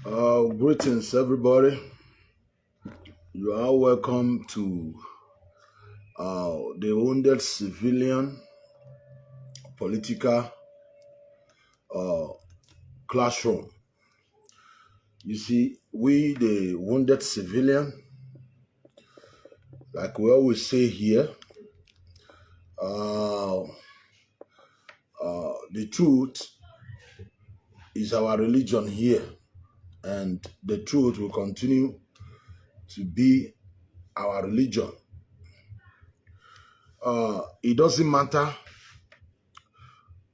Greetings, everybody. You are welcome to the Wounded Civilian Political Classroom. You see, we, the wounded civilian, like we always say here, the truth is our religion here, and the truth will continue to be our religion. It doesn't matter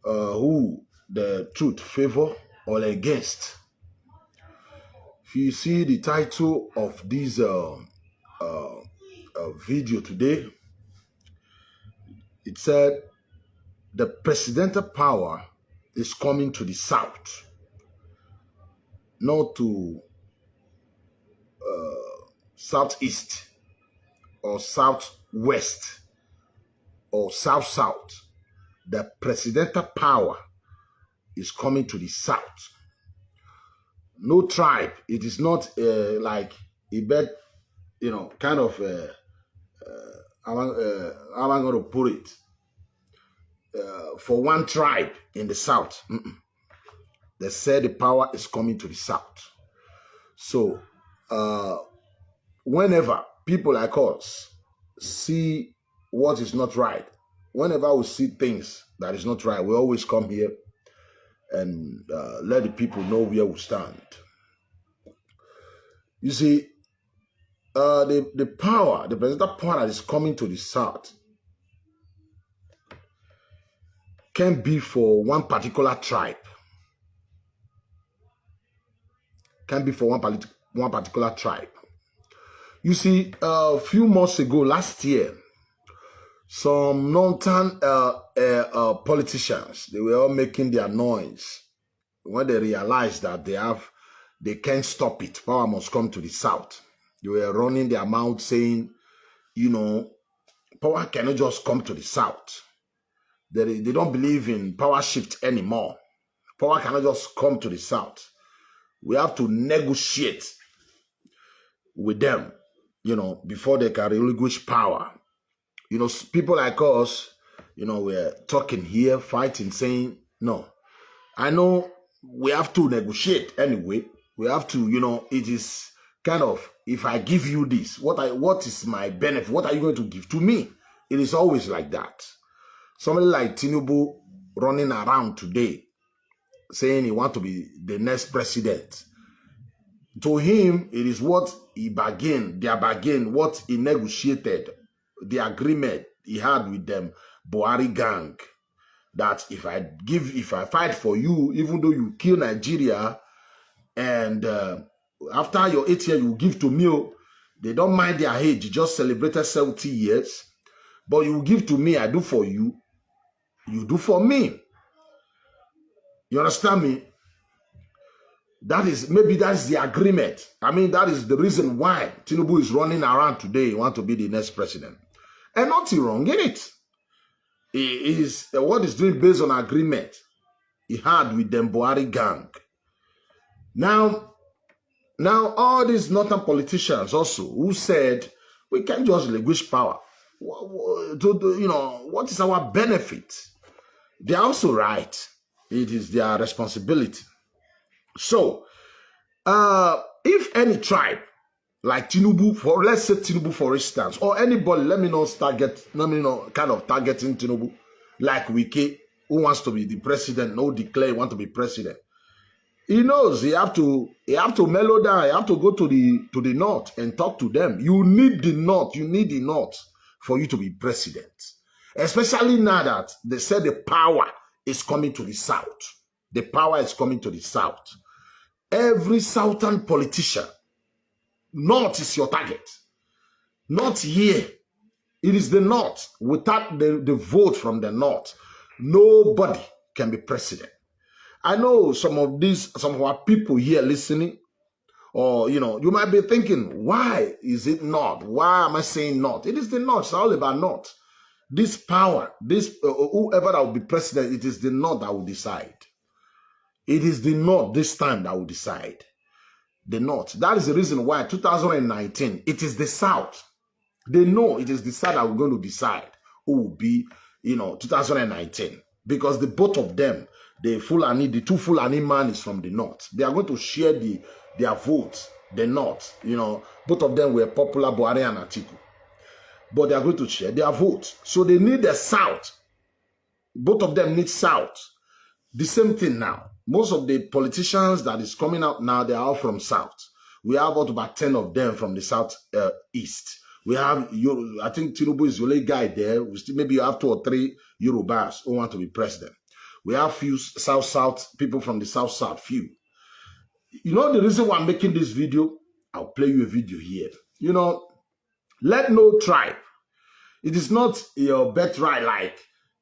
who the truth favor or against. If you see the title of this video today, it said the presidential power is coming to the south, not to southeast or southwest or south-south. The presidential power is coming to the south. No tribe. It is not like a bed, kind of, how am I going to put it? For one tribe in the south. They said the power is coming to the south. So, whenever people like us see what is not right, whenever we see things that is not right, we always come here and let the people know where we stand. You see, the power, the presidential power that is coming to the south can be for one particular tribe. Can be for one particular tribe. You see, a few months ago, last year, some northern politicians, they were all making their noise when they realized that they can't stop it. Power must come to the south. They were running their mouth saying, power cannot just come to the south. They don't believe in power shift anymore. Power cannot just come to the south. We have to negotiate with them, before they can relinquish power. People like us, we're talking here, fighting, saying, no. I know we have to negotiate anyway. We have to, it is kind of, if I give you this, what is my benefit? What are you going to give to me? It is always like that. Somebody like Tinubu running around today, saying he wants to be the next president. To him, it is what he bargained, their bargain, what he negotiated, the agreement he had with them, Buhari gang, that if I fight for you, even though you kill Nigeria, and after your 8 years, you give to me, they don't mind their age, you just celebrated 70 years, but you give to me, I do for you, you do for me. You understand me? Maybe that's the agreement. I mean, that is the reason why Tinubu is running around today. He wants to be the next president. And nothing wrong in it. He is what he's doing based on agreement he had with them Buhari gang. Now all these northern politicians also who said we can't just relinquish power. What is our benefit? They're also right. It is their responsibility. So, if any tribe like Tinubu, let's say Tinubu for instance, or anybody, let me not kind of targeting Tinubu, like Wike, who wants to be the president, no declare want to be president. He knows he have to mellow down. He have to go to the north and talk to them. You need the north for you to be president, especially now that they said the power is coming to the south. The power is coming to the south. Every southern politician, north is your target. Not here. It is the north. Without the vote from the north, nobody can be president. I know some of our people here listening, or, you might be thinking, why is it not? Why am I saying not? It is the north. It's all about north. This power, whoever that will be president, it is the north that will decide. It is the north this time that will decide. the North. That is the reason why 2019, it is the South. They know it is the South that we're going to decide who will be, 2019. Because the both of them, the two Fulani man is from the North. They are going to share their votes, the North. Both of them were popular, Buhari and Atiku. But they are going to share their votes. So they need the South. Both of them need South. The same thing now. Most of the politicians that is coming out now, they are all from South. We have about 10 of them from the South East. We have, I think Tinubu is the only guy there. Maybe you have 2 or 3 Yorubas who want to be president. We have few South people from the South, few. The reason why I'm making this video? I'll play you a video here. Let no tribe. It is not your birthright like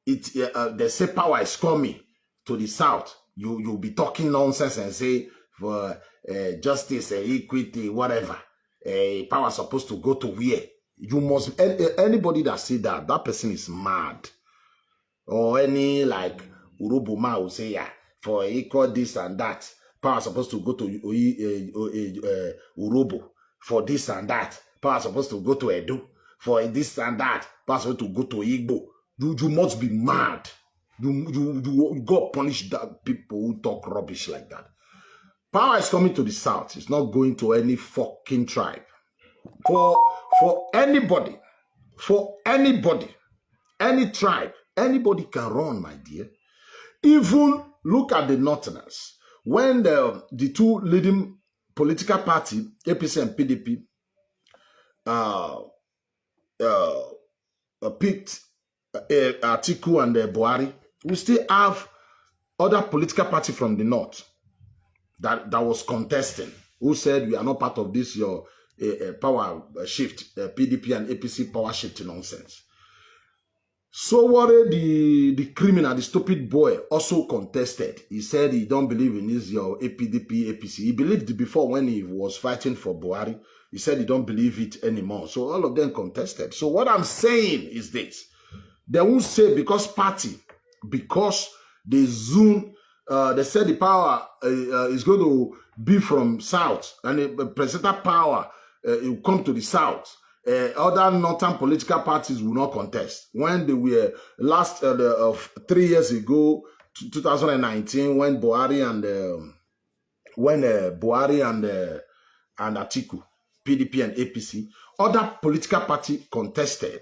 they say power is coming to the South. You'll be talking nonsense and say for justice, equity, whatever. Power is supposed to go to where? You must, anybody that say that person is mad. Or any like Urubuma will say, yeah, for equal this and that, power is supposed to go to Urubu. For this and that, power is supposed to go to Edo. For this and that, power is supposed to go to Igbo. You must be mad. You God punish that people who talk rubbish like that. Power is coming to the South. It's not going to any fucking tribe. For anybody, any tribe, anybody can run, my dear. Even look at the Northerners. When the 2 leading political party, APC and PDP, picked Atiku and Buhari, we still have other political party from the North that was contesting, who said we are not part of this your power shift, PDP and APC power shift nonsense. So what the criminal, the stupid boy, also contested. He said he don't believe in this your PDP, APC. He believed before when he was fighting for Buhari. He said he don't believe it anymore. So all of them contested. So what I'm saying is this. They won't say because they zoom, they said the power is going to be from South and the presidential power will come to the South. Other northern political parties will not contest. When they were last 3 years ago, 2019, when Buhari and Atiku, PDP and APC, other political party contested.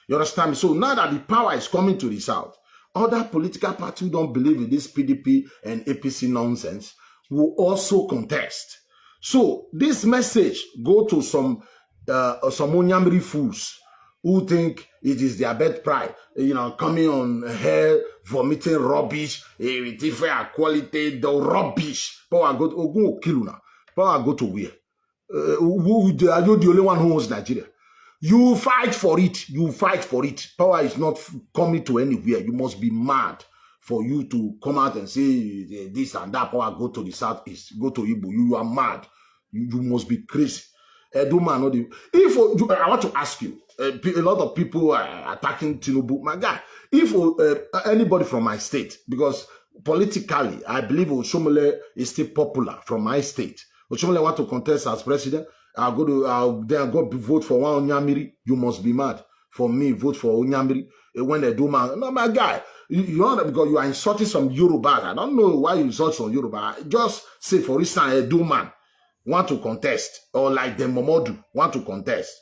You understand me? So now that the power is coming to the South, other political parties who don't believe in this PDP and APC nonsense will also contest. So this message go to some Onyamiri fools who think it is their birthright, coming on here, vomiting rubbish, with different quality, the rubbish. Power go to Ogun Okiluna. Power go to where? Are you the only one who owns Nigeria? You fight for it. You fight for it. Power is not coming to anywhere. You must be mad for you to come out and say this and that. Power go to the Southeast, go to Igbo. You are mad. You must be crazy. I want to ask you, a lot of people are attacking Tinubu. My guy, if anybody from my state, because politically, I believe Oshomole is still popular from my state. Oshomole want to contest as president. I'll go vote for one Onyamiri. You must be mad. For me, vote for Onyamiri. When they do, no, my guy, you know, because you are insulting some Yoruba. I don't know why you insult some Yoruba. Just say, for instance, a do man want to contest, or like the Momodu want to contest.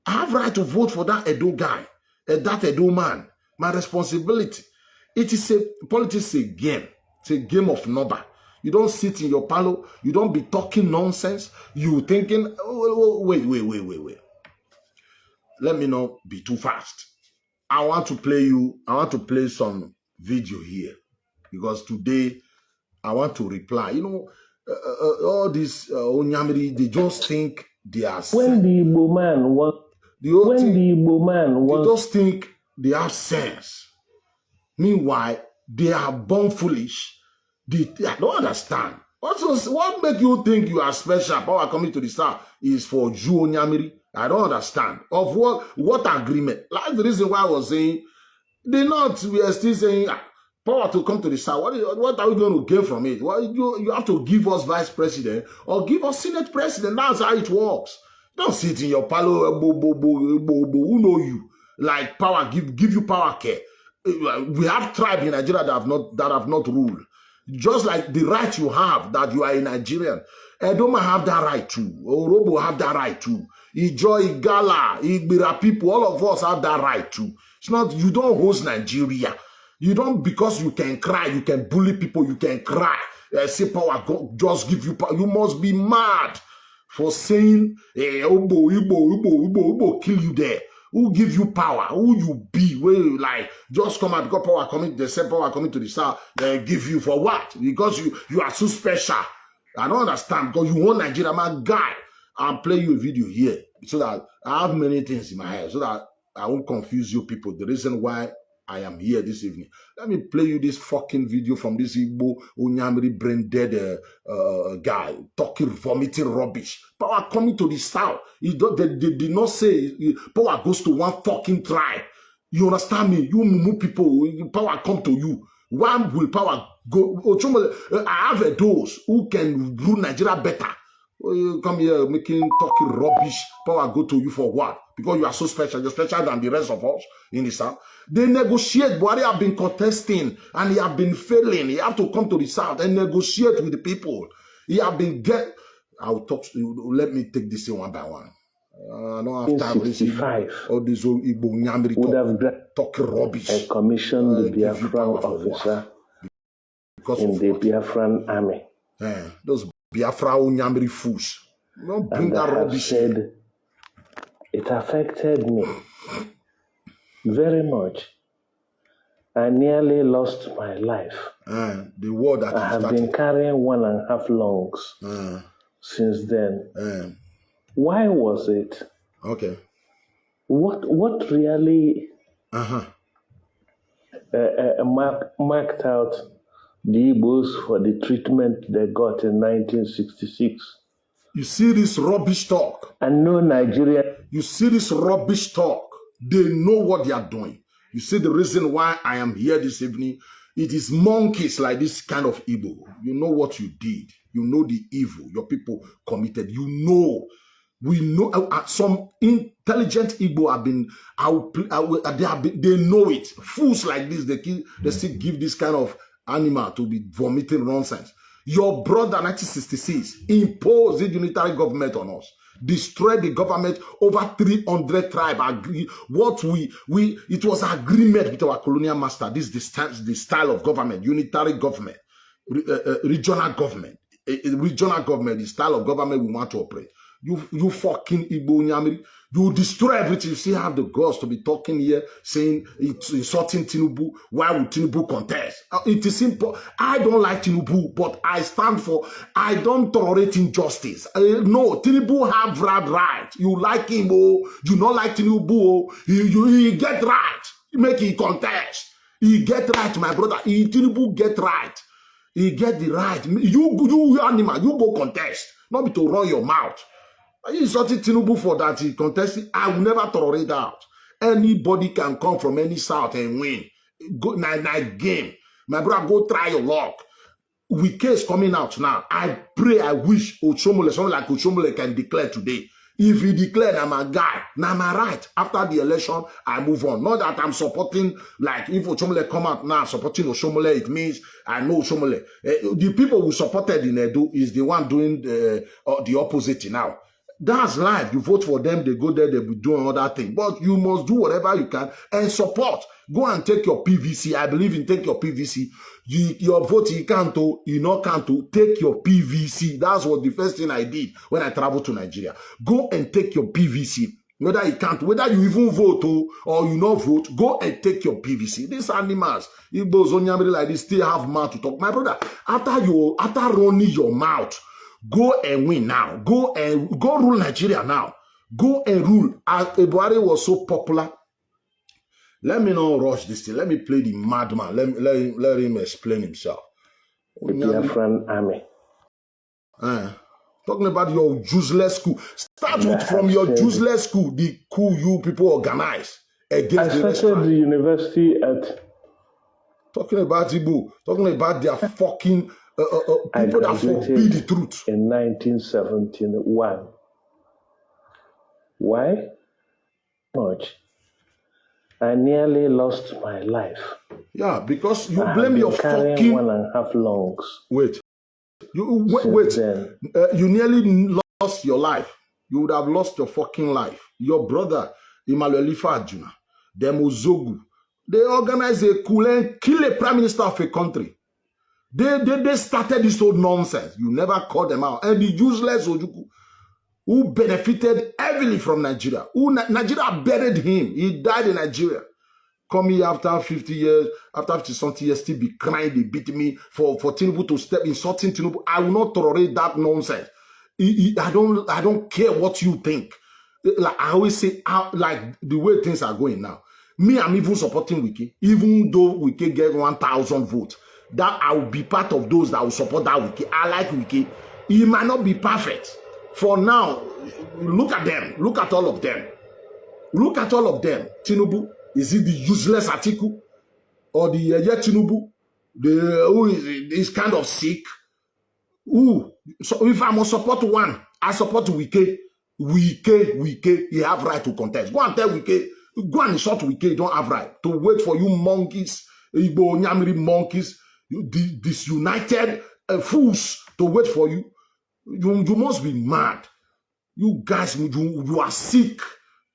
I have right to vote for that Edo guy, that Edo man. My responsibility. It is politics is a game. It's a game of number. You don't sit in your palo. You don't be talking nonsense. You thinking, oh, wait. Let me not be too fast. I want to play some video here. Because today, I want to reply. You know, all these Onyamiri, they just think they are... When the Igbo man wants... They just think they have sense. Meanwhile, they are born foolish. I don't understand. What make you think you are special? Power coming to the South is for Jew Onyamiri. I don't understand. Of what agreement? That's the reason why I was saying, we are still saying, Power to come to the South. What are we going to gain from it? Well, you have to give us vice president or give us Senate president. That's how it works. Don't sit in your palo, who know you? Like power, give you power care. We have tribes in Nigeria that have not ruled. Just like the right you have that you are a Nigerian. Edoma have that right too. Orobo have that right too. Ijo, Igala, Igbira people, all of us have that right too. It's not, you don't host Nigeria. You don't, because you can cry, you can bully people, you can cry. Say power, just give you power. You must be mad for saying, Igbo, kill you there. Who give you power? Who you be? Where you like just come out because power coming, the same power coming to the South, they give you for what? Because you are so special. I don't understand because you want Nigeria, my guy. I'll play you a video here so that I have many things in my head so that I won't confuse you people. The reason why I am here this evening. Let me play you this fucking video from this Igbo Onyamiri brain dead guy talking, vomiting rubbish. Power coming to the South. They did not say power goes to one fucking tribe. You understand me? You Mumu people, power come to you. Why will power go? I have those who can rule Nigeria better. You come here making talking rubbish. Power go to you for what? Because you are so special. You're special than the rest of us in the South. They negotiate. Buhari have been contesting and he have been failing. He have to come to the South and negotiate with the people. He have been I'll talk to you. Let me take this one by one. I don't have time. 65. All these old Igbo Nyamiri talking rubbish. And commissioned the Biafran officer in the Biafran army. Those Biafra Nyamiri fools. Don't bring that rubbish. Said, it affected me very much. I nearly lost my life. The war that I have been carrying 1.5 lungs since then. Why was it? Okay. What really marked out the Igbos for the treatment they got in 1966? You see this rubbish talk. And no Nigeria. You see this rubbish talk. They know what they are doing. You see the reason why I am here this evening. It is monkeys like this kind of Igbo. You know what you did. You know the evil your people committed. You know. We know some intelligent Igbo have been, they know it. Fools like this, they still give this kind of animal to be vomiting nonsense. Your brother, 1966, imposed the unitary government on us, destroyed the government, over 300 tribes. It was agreement with our colonial master. This is the style of government, unitary government, regional government, the style of government we want to operate. You fucking Igbo Nyamiri. You destroy everything. You still have the guts to be talking here, saying it's insulting Tinubu. Why would Tinubu contest? It is simple. I don't like Tinubu, but I stand for, I don't tolerate injustice. No, Tinubu have right. You like him, oh. You not like Tinubu, oh. He get right. Make he contest. He get right, my brother. Tinubu get right. He get the right. You animal, you go contest. Not be to run your mouth. Are you insulting Tinubu for that he contested? I will never tolerate that. Anybody can come from any South and win. Go night game. My brother, go try your luck. With case coming out now, I pray, I wish Oshomole, someone like Oshomole can declare today. If he declare, I'm a guy, now I'm right. After the election, I move on. Not that I'm supporting, like if Oshomole come out now, supporting Oshomole, it means I know Oshomole. The people who supported in Edo is the one doing the opposite now. That's life. You vote for them, they go there, they be doing other things. But you must do whatever you can and support. Go and take your PVC. I believe in take your PVC. Your vote, you can't do, you not can't do. Take your PVC. That's what the first thing I did when I traveled to Nigeria. Go and take your PVC. Whether you can't, whether you even vote or you not vote, go and take your PVC. These animals, Igbos, Onyamiri like this, still have mouth to talk. My brother, after running your mouth, go and win now. Go rule Nigeria now. Go and rule. As Buhari was so popular. Let me not rush this thing. Let me play the madman. Let him explain himself. The Biafran army. Talking about your useless school. Start from your useless school, the coup you people organize against the rest. I started the university at talking about Igbo, talking about their fucking people that forbid the truth. In 1971. Why? Much. I nearly lost my life. Yeah, because you blame your fucking 1.5 lungs. Wait. Wait. You nearly lost your life. You would have lost your fucking life. Your brother, Imaluelifa Ajuna, Demozogu, they organized a coup and kill a prime minister of a country. They started this old nonsense. You never called them out. And the useless Ojuku, who benefited heavily from Nigeria, Nigeria buried him. He died in Nigeria. Come here after 50 years, after 50-something years, still be crying, they beat me for Tinubu to step insulting Tinubu. I will not tolerate that nonsense. I don't care what you think. Like I always say, like the way things are going now. Me, I'm even supporting Wiki, even though Wiki get 1,000 votes. That I will be part of those that will support that Wiki. I like Wiki. He might not be perfect. For now, look at them. Look at all of them. Look at all of them. Tinubu, is it the useless Atiku? Or the Tinubu? Who is kind of sick? Who? So if I must support one, I support Wike. Wike, he have right to contest. Go and tell Wike, go and insult Wike, you don't have right to wait for you monkeys, Igbo Nyamiri monkeys, you disunited fools to wait for you. You must be mad. You guys, you are sick.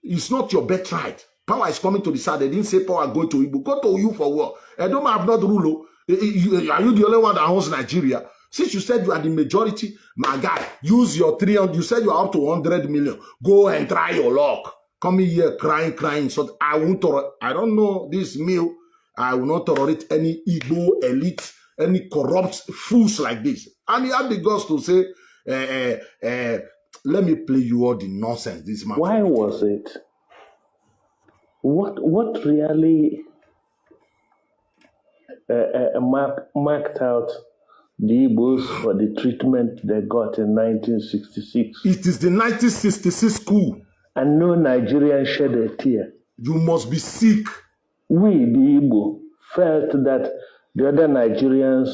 It's not your birthright. Power is coming to the side. They didn't say power go to Igbo. Go to you for what? Edom have not rule. Are you the only one that owns Nigeria? Since you said you are the majority, my guy, use your 300. You said you are up to 100 million. Go and try your luck. Come here crying. So I won't tolerate. I don't know this meal. I will not tolerate any Igbo elite, any corrupt fools like this. And he had the guts to say, let me play you all the nonsense. This man. Why was it? What really marked out the Igbos for the treatment they got in 1966? It is the 1966 coup. And no Nigerian shed a tear. You must be sick. We, the Igbo, felt that the other Nigerians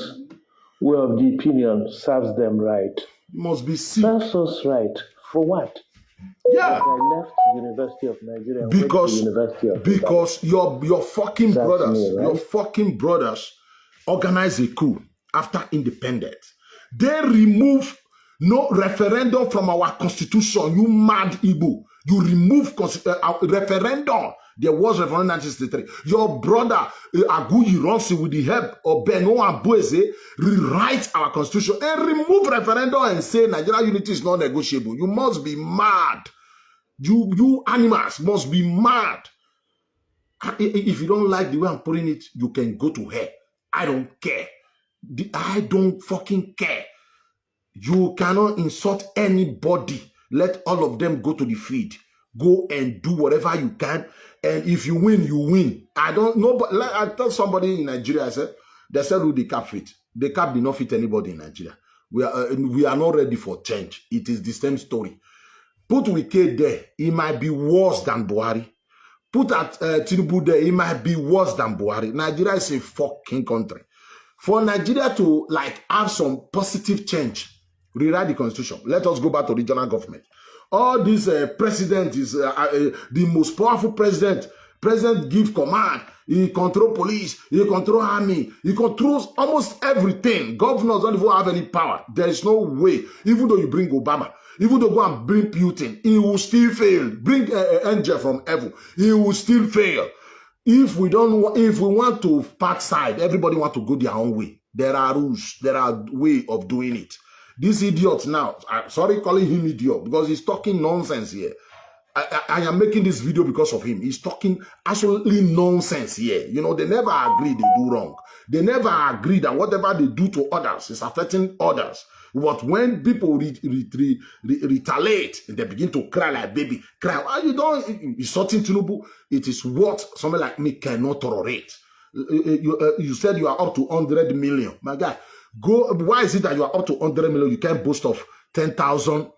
were of the opinion serves them right. You must be sick. Serves us right. For what? Yeah. I left University of Nigeria. Because your fucking That's brothers, me, right? your fucking brothers organized a coup after independence. They remove no referendum from our constitution. You mad Igbo. You remove referendum. There was referendum in 1963. Your brother Aguyi Ronsi, with the help of Beno Abueze, rewrite our constitution and remove referendum and say Nigeria unity is not negotiable. You must be mad. You animals must be mad. If you don't like the way I'm putting it, you can go to hell. I don't care. I don't fucking care. You cannot insult anybody. Let all of them go to the field. Go and do whatever you can. And if you win, you win. I don't know, but like I tell somebody in Nigeria, they said who the cap fit. The cap did not fit anybody in Nigeria. We are not ready for change. It is the same story. Put Wike there, it might be worse than Buhari. Put at Tinubu there, it might be worse than Buhari. Nigeria is a fucking country. For Nigeria to like have some positive change, rewrite the constitution. Let us go back to regional government. All this president is the most powerful president. President give command. He control police. He control army. He controls almost everything. Governors don't even have any power. There is no way. Even though you bring Obama, even though go and bring Putin, he will still fail. Bring angel from heaven, he will still fail. If we want to part side, everybody want to go their own way. There are rules. There are way of doing it. This idiot now, I'm sorry calling him idiot because he's talking nonsense here. I am making this video because of him. He's talking absolutely nonsense here. You know, they never agree they do wrong. They never agree that whatever they do to others is affecting others. But when people retaliate, they begin to cry like baby. Cry. Why you don't insulting Tinubu? It is what someone like me cannot tolerate. You said you are up to 100 million. My guy, go. Why is it that you are up to 100 million? You can't boast of 10,000.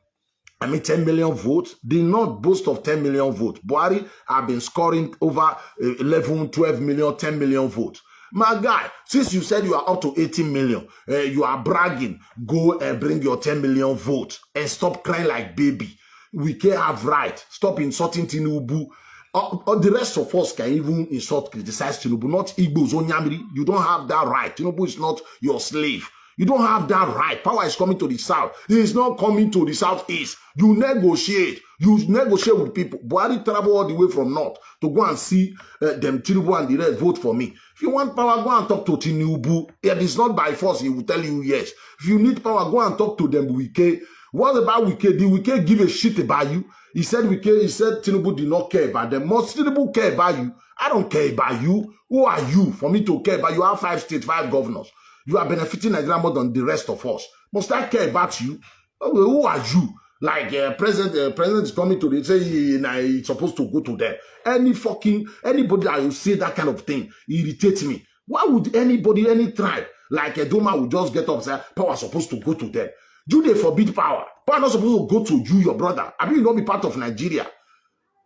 10 million votes. Did not boast of 10 million votes. Buhari have been scoring over 11, 12 million, 10 million votes. My guy, since you said you are up to 18 million, you are bragging, go and bring your 10 million vote and stop crying like baby. We can have right. Stop insulting Tinubu. The rest of us can even insult, criticize Tinubu, not Igbos, Onyamiri. You don't have that right. Tinubu is not your slave. You don't have that right. Power is coming to the south. It is not coming to the southeast. You negotiate. You negotiate with people. Buhari travel all the way from north to go and see them Tinubu and the rest vote for me. If you want power, go and talk to Tinubu. It is not by force. He will tell you yes. If you need power, go and talk to them. Wike. What about Wike? Did Wike give a shit about you? He said Tinubu did not care about them. Must Tinubu care about you? I don't care about you. Who are you for me to care about? You have 5 states, 5 governors. You are benefiting Nigeria more than the rest of us. Must I care about you? Who are you? Like president is coming to say it's supposed to go to them. Anybody that will say that kind of thing irritates me. Why would anybody, any tribe like Edoma would just get up and say power is supposed to go to them? Do they forbid power? Power not supposed to go to you, your brother. I mean, you not be part of Nigeria.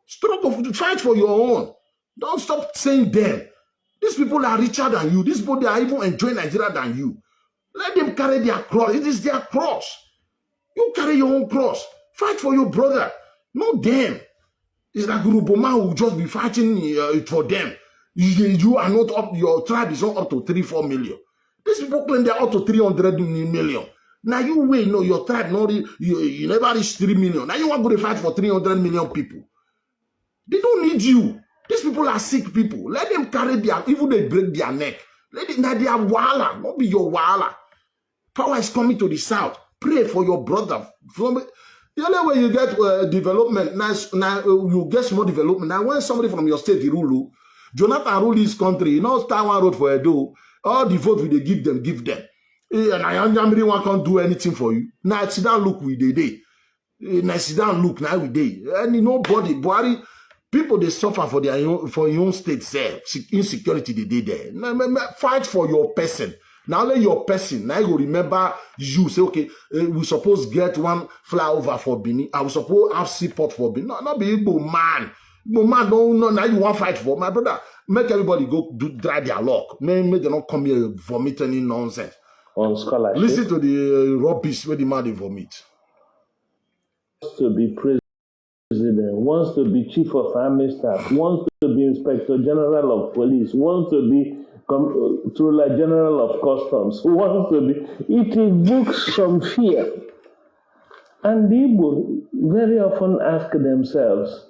Struggle to fight for your own. Don't stop saying them. These people are richer than you. These people, they are even enjoying Nigeria than you. Let them carry their cross. It is their cross. You carry your own cross. Fight for your brother. Not them. It's like Uruboma who will just be fighting for them. You are not up, your tribe is not up to 3-4 million. These people claim they are up to 300 million. Now you wait, no, your tribe, no, you never reach 3 million. Now you want to go to fight for 300 million people. They don't need you. These people are sick people. Let them carry their, even they break their neck. Let it, now they are wala, not be your wala. Power is coming to the south. Pray for your brother. From the only way you get development, now you get small development. Now when somebody from your state, Irulu, Jonathan rule this country, you know, start one road for Edo, all the vote they give them, give them. And I can't do anything for you. Now sit down, look with the day. Now sit down, look now with day. And nobody, Buhari, people they suffer for their own state self. Insecurity they did there. Fight for your person. Now let your person, now you remember you say, okay, we suppose get one flyover for Benin. I will suppose have seaport for Benin. No, not be Igbo man. Igbo man, no, now you want fight for. My brother, make everybody go dry their luck. Make them not come here vomit any nonsense. On scholarship. Listen to the rubbish where the man they vomit. Wants to be president, wants to be chief of army staff, wants to be inspector general of police, wants to be controller general of customs, wants to be. It evokes some fear. And people very often ask themselves,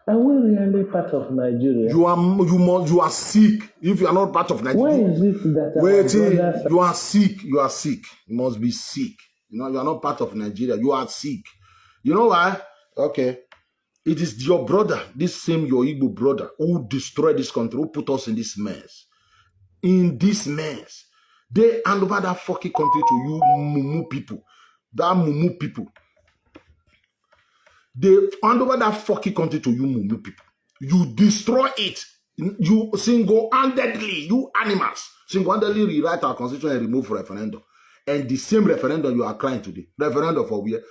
are we really part of Nigeria? You are sick. If you are not part of Nigeria, why is it that you are sick? You are sick. You must be sick. You know, you are not part of Nigeria. You are sick. You know why? Okay. It is your brother, this same your Igbo brother, who destroyed this country, who put us in this mess. In this mess. They hand over that fucking country to you Mumu people. That Mumu people. They hand over that fucking country to you Mumu people. You destroy it. You single-handedly, you animals, single-handedly rewrite our constitution and remove referendum. And the same referendum you are crying today. Referendum for where?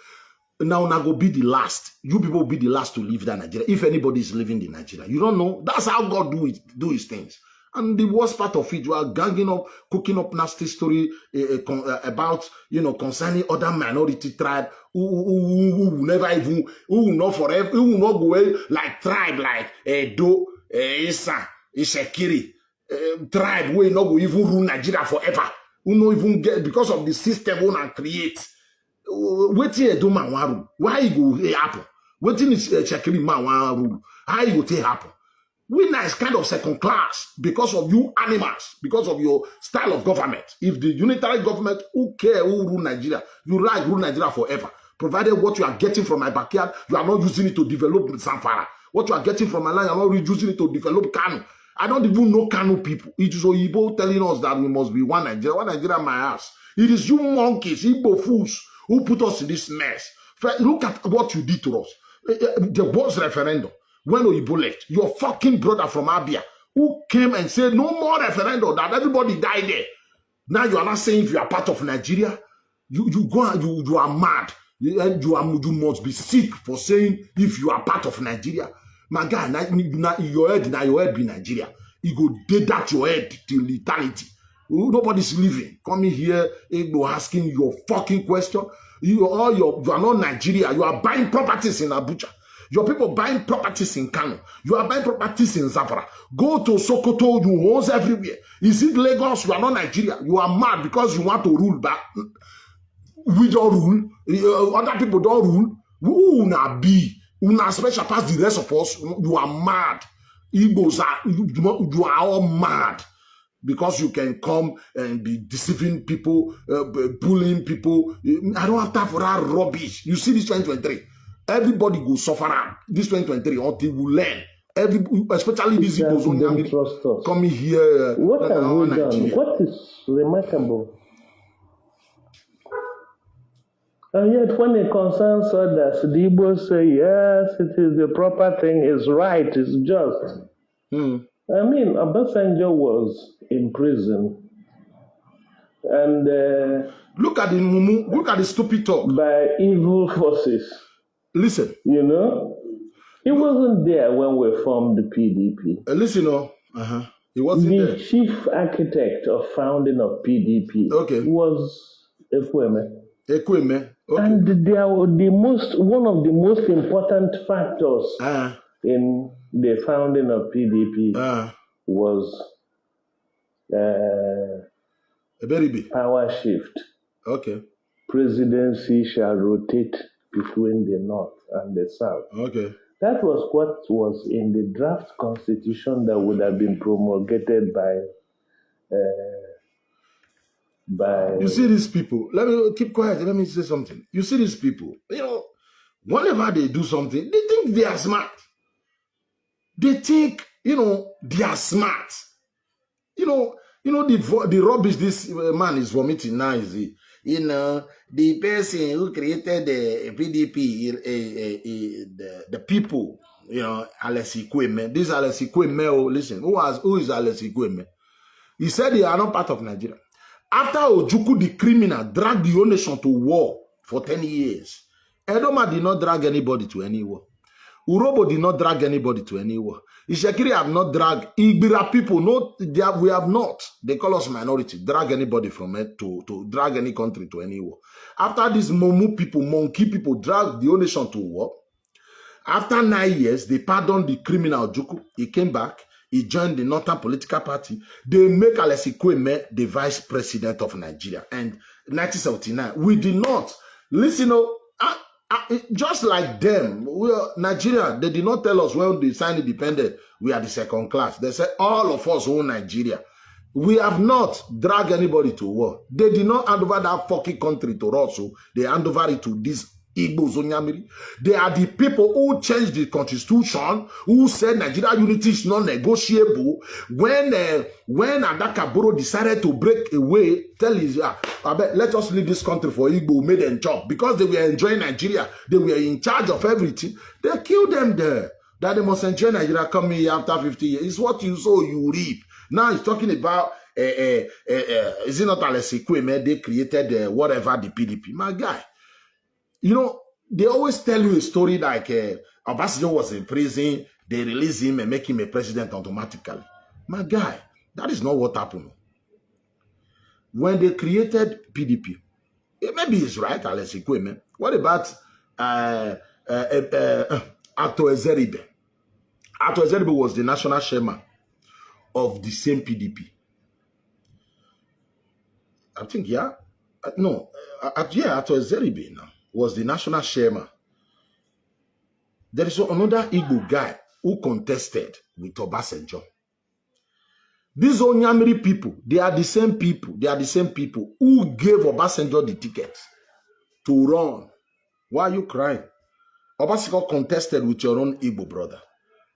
Now go be the last. You people will be the last to leave that Nigeria. If anybody is living in Nigeria. You don't know. That's how God do his things. And the worst part of it, you are ganging up, cooking up nasty story about, concerning other minority tribe who will never even, who will not forever, who will not go away like tribe, like Edo, Isa, Ishekiri, tribe who will not go even rule Nigeria forever. Who not even get, because of the system who not create. Waiting Edo man rule. Why you go happen? Waiting is Ishekiri man rule. How you go take happen? Winner is kind of second class because of you animals, because of your style of government. If the unitary government, who care who rule Nigeria, you like rule Nigeria forever. Provided what you are getting from my backyard, you are not using it to develop Zamfara. What you are getting from my land, you are not using it to develop Kano. I don't even know Kano people. It is Oyibo telling us that we must be one Nigeria my ass. It is you monkeys, Igbo fools, who put us in this mess. Look at what you did to us. There was referendum. When Oyibo left, your fucking brother from Abia, who came and said no more referendum, that everybody died there. Now you are not saying if you are part of Nigeria, you are mad. And you must be sick for saying if you are part of Nigeria. My guy, your head be Nigeria. He go dead at your head till eternity. Nobody's living. Coming here, Igbo asking your fucking question. You are not Nigeria. You are buying properties in Abuja. Your people buying properties in Kano. You are buying properties in Zamfara. Go to Sokoto, you own everywhere. Is it Lagos? You are not Nigeria. You are mad because you want to rule back. We don't rule. Other people don't rule. Who na be? Who na special past the rest of us? You are mad. Igbos are, you are all mad. Because you can come and be deceiving people, bullying people. I don't have time for that rubbish. You see this 2023. Everybody will suffer this 2023 until we learn. Especially these people don't trust us. Coming here. What have we done? What is remarkable? And yet, when it concerns others, the Igbos say, yes, it is the proper thing, it's right, it's just. I mean, Obasanjo was in prison. And look at the stupid talk. By evil forces. Listen. You know? He wasn't there when we formed the PDP. Listen, he wasn't there. The chief architect of founding of PDP was Ekwueme. Okay. And they are one of the most important factors in the founding of PDP was power shift. Okay. Presidency shall rotate between the North and the South. Okay. That was what was in the draft constitution that would have been promulgated by. You see these people. Let me keep quiet. Let me say something. You see these people. You know, whenever they do something, they think they are smart. They think, they are smart. The rubbish this man is vomiting now is the person who created the PDP, the people, Alex Ekwueme. This Alex Ekwueme, listen, who is Alex Ekwueme? He said they are not part of Nigeria. After Ojukwu, the criminal, dragged the whole nation to war for 10 years, Edoma did not drag anybody to any war. Urobo did not drag anybody to any war. Ishekiri have not dragged Igbira people. We have not. They call us minority. Drag anybody from it to drag any country to any war. After these Momu people, monkey people, dragged the whole nation to war. After 9 years, they pardoned the criminal Ojukwu. He came back. He joined the Northern Political Party. They make Alex Ekwueme the vice president of Nigeria. And 1979, we did not. Listen, just like them, Nigeria, they did not tell us when they signed independence, we are the second class. They said all of us own Nigeria. We have not dragged anybody to war. They did not hand over that fucking country to us. So they hand over it to these Igbo Zonyamiri. They are the people who changed the constitution, who said Nigeria unity is not negotiable. When Adaka Boro decided to break away, tell his, let us leave this country for Igbo, made them job. Because they were enjoying Nigeria, they were in charge of everything. They killed them there. That they must enjoy Nigeria coming here after 50 years. It's what you sow, you reap. Now he's talking about, is it not Alex Ekwueme? They created whatever, the PDP. My guy. They always tell you a story like Obasanjo was in prison, they release him and make him a president automatically. My guy, that is not what happened. When they created PDP, maybe he's right, Alex Ekwueme. What about Ato Ezeribe? Ato Ezeribe was the national chairman of the same PDP. I think, Ato Ezeribe now was the national chairman. There is another Igbo guy who contested with Obasanjo. These Onyamiri people, they are the same people. They are the same people who gave Obasanjo the ticket to run. Why are you crying? Obasanjo contested with your own Igbo brother.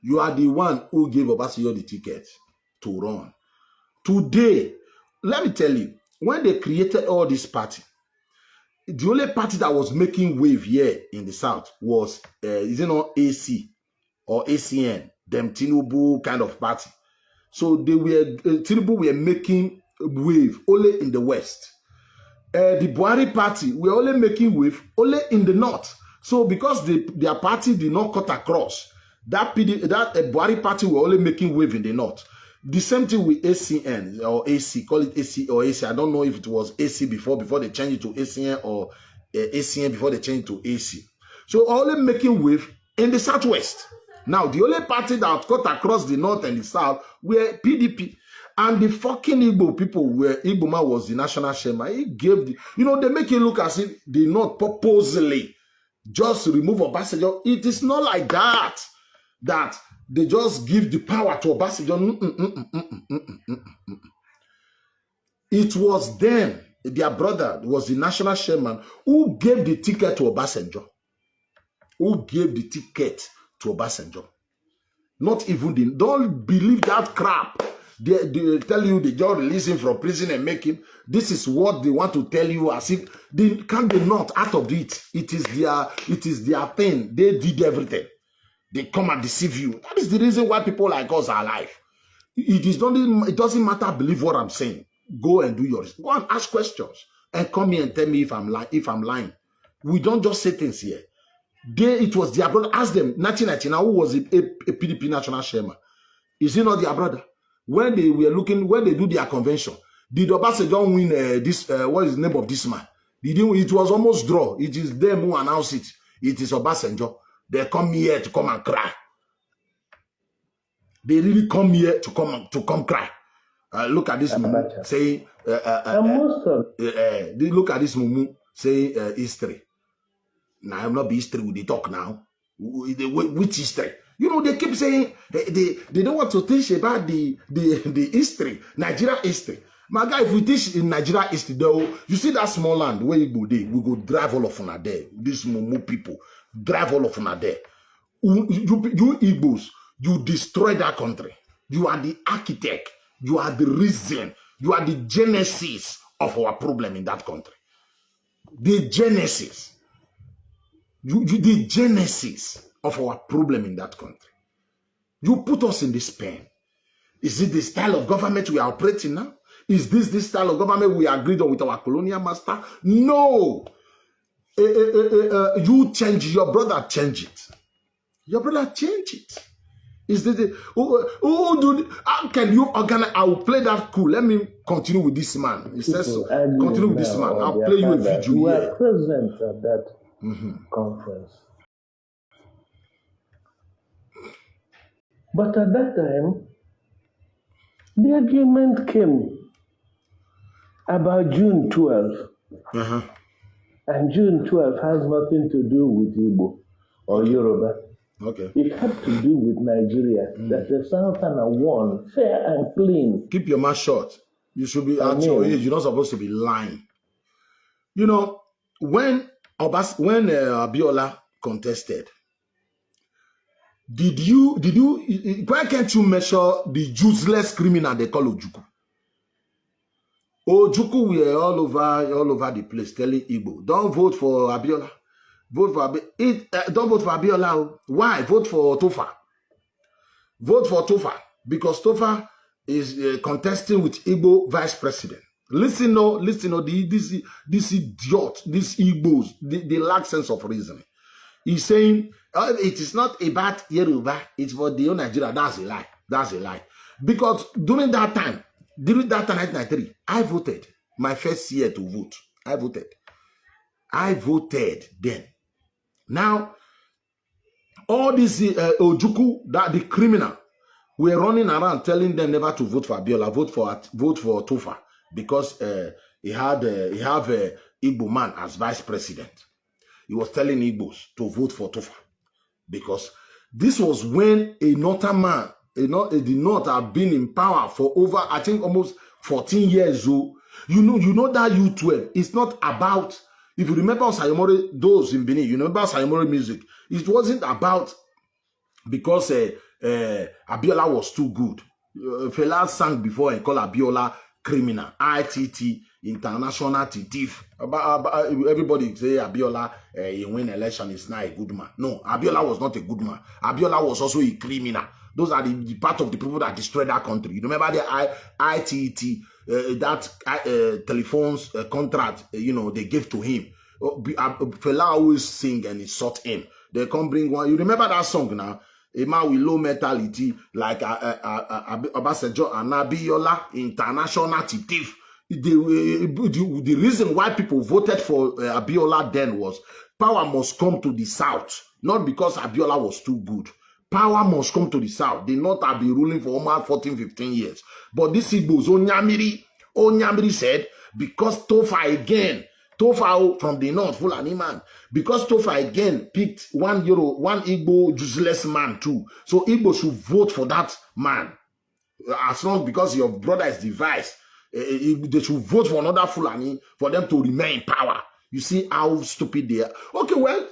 You are the one who gave Obasanjo the ticket to run. Today, let me tell you, when they created all this party, the only party that was making wave here in the South was, AC or ACN, them Tinubu kind of party. So Tinubu were making wave only in the West. The Buhari party were only making wave only in the North. So because their party did not cut across, that Buhari party were only making wave in the North. The same thing with ACN or AC, call it AC or AC. I don't know if it was AC before they changed it to ACN or ACN before they changed it to AC. So only making wave in the Southwest. Now, the only party that cut across the North and the South were PDP. And the fucking Igbo people where Igbo man was the national chairman, he gave the, they make it look as if they not purposely just remove Obasanjo. It is not like that they just give the power to Obasanjo. It was them, their brother was the national chairman, who gave the ticket to Obasanjo. Not even don't believe that crap. They tell you they just release him from prison and make him. This is what they want to tell you as if they can't be not out of it. It is their thing. They did everything. They come and deceive you. That is the reason why people like us are alive. It doesn't matter. Believe what I'm saying. Go and do yours. Go and ask questions and come here and tell me if I'm lying. We don't just say things here. It was their brother. Ask them. 1999, who was a PDP national chairman? Is he not their brother? When they do their convention, did Obasanjo win what is the name of this man? It was almost draw. It is them who announced it. It is Obasanjo. They come here to come and cry. They really come here to come cry. Look at this mumu saying. Look at this mumu saying history. Now I'm not be history. We talk now. Which history? They keep saying they don't want to teach about the history, Nigeria history. My guy, if we teach in Nigeria history, though, you see that small land where you go there, we go drive all of them there. These Mumu people drive all of them there. You Igbos, you destroy that country. You are the architect. You are the reason. You are the genesis of our problem in that country. The genesis. The genesis of our problem in that country. You put us in this pain. Is it the style of government we are operating now? Is this style of government we agreed on with our colonial master? No. You change, your brother change it. Your brother change it. Is the how can you organize? I will play that cool. Let me continue with this man. He says, continue with this man. I'll play you a video. You were present at that conference. But at that time, the argument came about June 12. And June 12 has nothing to do with Igbo or Yoruba. Okay. It had to do with Nigeria, that the Southern won fair and clean. Keep your mouth shut. You should be at your age. You're not supposed to be lying. When Abiola contested, why can't you measure the useless criminal they call Ojukwu? Ojukwu were all over the place telling Igbo, don't vote for Abiola. Don't vote for Abiola. Why? Vote for Tofa. Vote for Tofa. Because Tofa is contesting with Igbo vice president. Listen, this idiot, these Igbos, they lack sense of reasoning. He's saying, it is not about Yoruba, it's for the Nigeria. That's a lie. That's a lie. Because during that time, 1993, I voted. My first year to vote. I voted then. Now, all these Ojukwu, that the criminal, were running around telling them never to vote for Abiola, vote for Tofa, because he have Igbo man as vice president. He was telling Igbos to vote for Tofa, because this was when a northern man, the North have been in power for over, I think, almost 14 years. So, you know that U12, it's not about, if you remember Sayomore, those in Benin, you remember Sayomore music, it wasn't about because Abiola was too good. Fela sang before and called Abiola criminal, ITT, international thief. Everybody say Abiola, he win election, is not a good man. No, Abiola was not a good man. Abiola was also a criminal. Those are the part of the people that destroyed that country. You remember the ITT, that telephones contract, they gave to him. Fela always sing and he sought him. They come bring one. You remember that song now? a man with low mentality like Obasanjo and Abiola, international chief. The reason why people voted for Abiola then was power must come to the South, not because Abiola was too good. Power must come to the South. They not have been ruling for almost 14, 15 years. But this Igbos, Onyamiri said, because Tofa from the North, Fulani man, because Tofa again picked one Igbo useless man too. So Igbo should vote for that man. As long because your brother is devised, they should vote for another Fulani for them to remain in power. You see how stupid they are. Okay, well,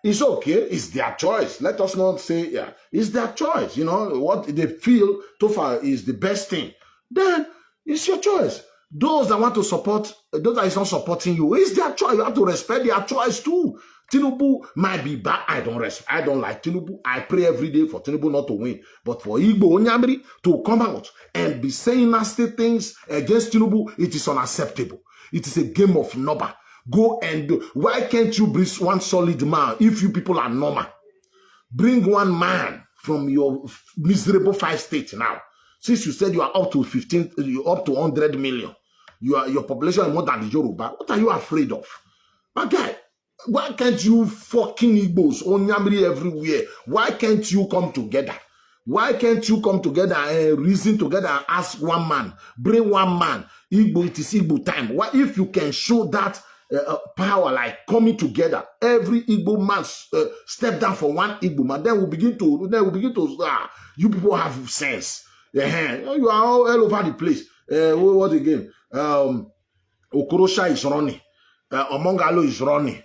it's okay. It's their choice. Let us not say, it's their choice. What they feel Tofa is the best thing. Then it's your choice. Those that want to support, those that is not supporting you, it's their choice. You have to respect their choice too. Tinubu might be bad. I don't like Tinubu. I pray every day for Tinubu not to win. But for Igbo Onyamiri to come out and be saying nasty things against Tinubu, it is unacceptable. It is a game of number. Go and do. Why can't you bring one solid man if you people are normal? Bring one man from your miserable 5 states now. Since you said you are up to 15, you're up to 100 million. Your population is more than the Yoruba. What are you afraid of? My guy, why can't you fucking Igbos, Onyamiri everywhere? Why can't you come together? Why can't you come together and reason together and ask one man, bring one man, Igbo, it is Igbo time. What if you can show that power, like coming together, every Igbo man step down for one Igbo man, then we begin to, you people have sense. You are all over the place. What again? Okorosha is running. Omongalo is running.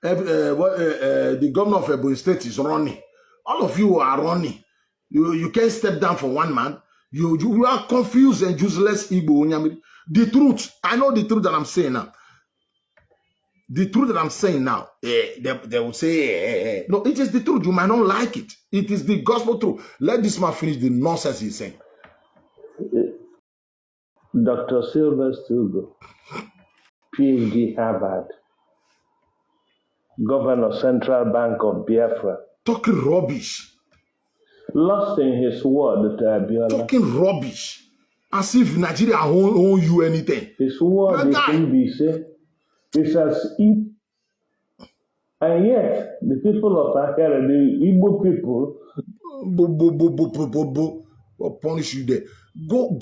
The governor of Ebonyi State is running. All of you are running. You can't step down for one man. You are confused and useless Igbo Onyamiri. The truth, I know the truth that I'm saying now. The truth that I'm saying now, they will say, no, it is the truth. You might not like it. It is the gospel truth. Let this man finish the nonsense he's saying. Dr. Sylvester Ugo, PhD, Harvard, Governor Central Bank of Biafra. Talking rubbish. Lost in his word to Abiola. Talking rubbish. As if Nigeria owe you anything. His word is NBC. It's as if, and yet the people of Akara, the Igbo people, will punish you there. Go,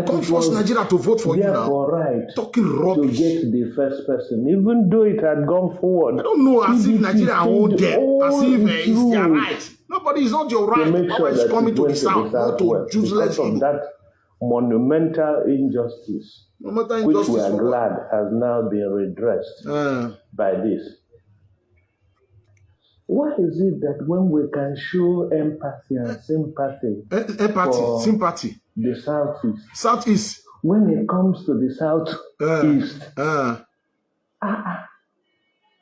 come force Nigeria to vote for you now. Right. Talking rubbish. To get the first person, even though it had gone forward. I don't know, as if Nigeria owned them, as if it's their right. Nobody is not your right. Nobody is coming to the South, not to useless of that monumental injustice, which we are glad has now been redressed by this. Why is it that when we can show empathy and sympathy, the Southeast, when it comes to the Southeast,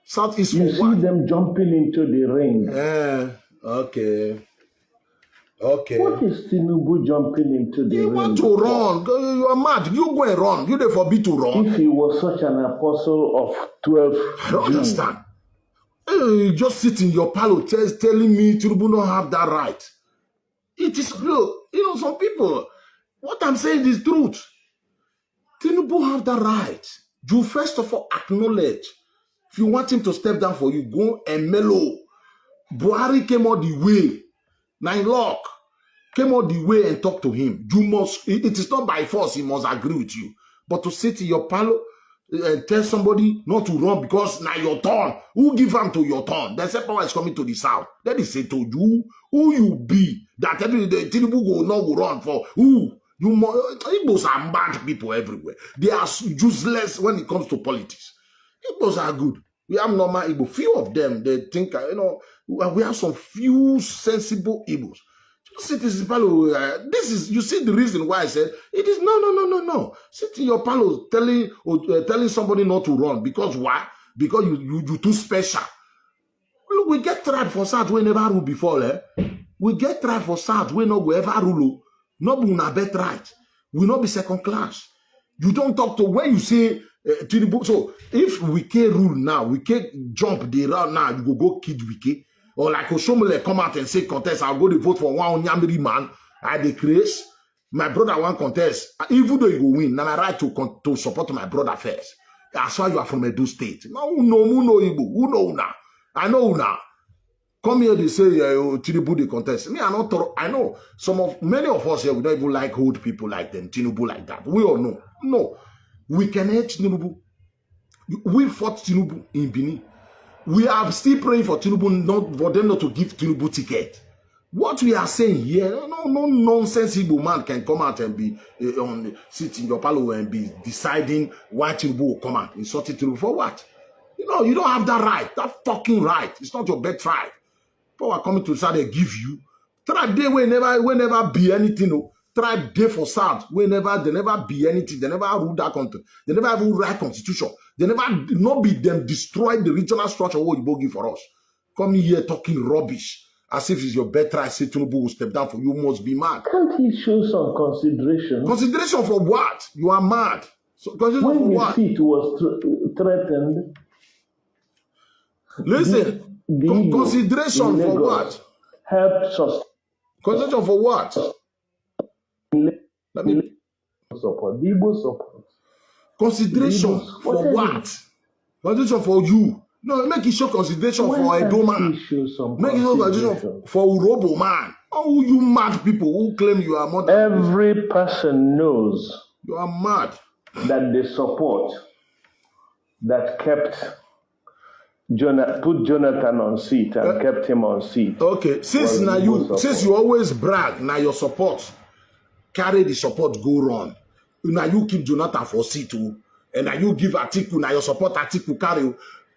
Southeast, you see them jumping into the ring. Okay. What is Tinubu jumping into the ring? You want to run. You are mad. You go and run. You dey forbid to run. If he was such an apostle of 12 I don't understand. You just sit in your palace telling me Tinubu don't have that right. It is, look, some people, what I'm saying is truth. Tinubu have that right. You first of all acknowledge. If you want him to step down for you, go and mellow. Buhari came all the way. Nine Lock came all the way and talk to him. You must, it is not by force, he must agree with you. But to sit in your palace and tell somebody not to run because now your turn. Who give them to your turn? The same power is coming to the South. Then they say to you, who you be? That every day Tinubu will run for who? Igbos are bad people everywhere. They are useless when it comes to politics. Igbos are good. We have normal Igbo. Few of them, they think, we have some few sensible Igbos. Citizens Palo, this is, you see the reason why I said, it is no. Sit in your palo telling somebody not to run. Because why? Because you too special. Look, we get tried for South we never rule before. We get tried for South we no go ever rule. No be una bet right. We not be second class. You don't talk to when you say Tinubu. So if we can rule now, we can jump the round now, you go kid Wike. Or like Oshomole come out and say contest, I'll go to vote for one Onyamiri man. I decrease. My brother want contest. Even though he will win, then I right to support my brother first. That's why you are from Edo State. No, who know Igbo? Who know now? I know now. Come here, they say Tinubu the contest. Me, I know many of us here, we don't even like old people like them, Tinubu like that. We all know. No. We can hate Tinubu. We fought Tinubu in Benin. We are still praying for Tinubu, not for them not to give Tinubu ticket. What we are saying here, no nonsense Igbo man can come out and be sit in your parlor and be deciding why Tinubu will come out, insulting Tinubu for what? You don't have that right. That fucking right. It's not your birthright. People are coming to South, they give you. Tribe day will never be anything. No. Tribe day for South, they never be anything. They never rule that country. They never rule right constitution. They never not be them destroy the regional structure what you give for us. Come here talking rubbish. As if it's your birthright, say Tinubu will step down for you, must be mad. Can't he show some consideration? Consideration for what? You are mad. So, consideration for what? When his seat was threatened, listen, consideration for what? Help sustain. Consideration for what? Let me support. The Igbo support. Consideration for what? Consideration for you. No, make it show consideration for a man. Make it show consideration for Urobo man. Oh, you mad people who claim you are more than every person knows you are mad. That the support that kept put Jonathan on seat and kept him on seat. Okay, since you always brag, now your support carry the support go wrong. Now you keep Jonathan for seat too, and now you give Atiku, now your support Atiku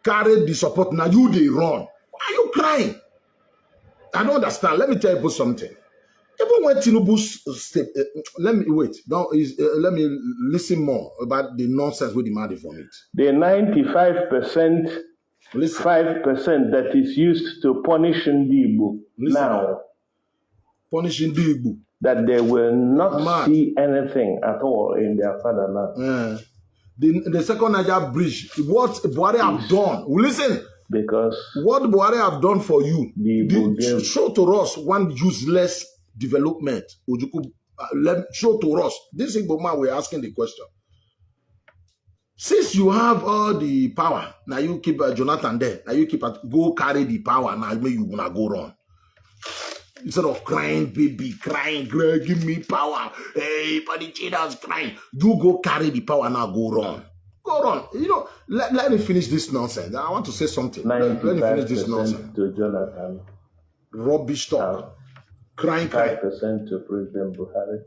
carry the support. Now you they run. Why are you crying? I don't understand. Let me tell you something. Even when Tinubu's step, let me listen more about the nonsense with the money from it. The 95%. 5% that is used to punish Igbo now. Punishing Igbo. That they will not see anything at all in their fatherland. The second Niger bridge, what Buhari have done. Listen. Because what Buhari have done for you, show to us one useless development. Show to us. This Igbo man, we're asking the question. Since you have all the power, now you keep Jonathan there. Now you go carry the power. Now maybe you wanna go run. Instead of crying, baby, crying, give me power. Hey, Paddy Cheetah's crying. You go carry the power now, go run. Go run. Let me finish this nonsense. I want to say something. Let me finish this nonsense. To Jonathan. Rubbish talk. Crying. 5% to President Buhari.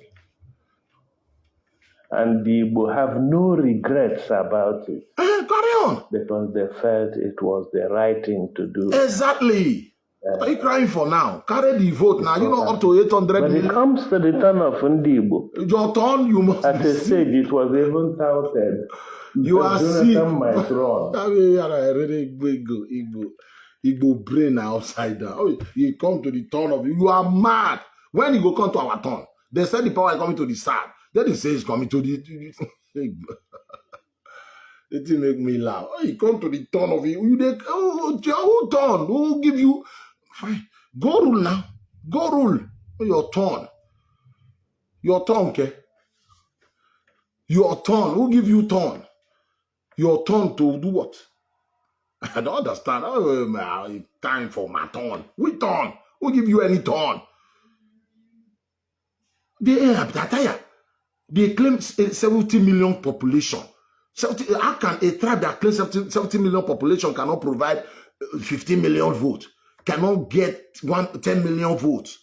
And the Igbo have no regrets about it. Carry on. Because they felt it was the right thing to do. Exactly. What are you crying for now? Carry the vote now. Up to 800 million. When it comes to the turn of Igbo, your turn, you must at a stage, it was even touted. You are sick. Might run. I mean, you are really Igbo brain outside down. Oh, you come to the turn of you are mad. When you go come to our turn, they said the power is coming to the south. Then they say it's coming to the it didn't make me laugh. Oh, you come to the turn of you. Who turn? Who give you? Fine. Go rule now. Go rule. Your turn. Your turn, okay? Your turn. Who give you turn? Your turn to do what? I don't understand. Oh, time for my turn. We turn. Who give you any turn? They claim 70 million population. How can a tribe that claims 70 million population cannot provide 15 million votes? Cannot get 10 million votes?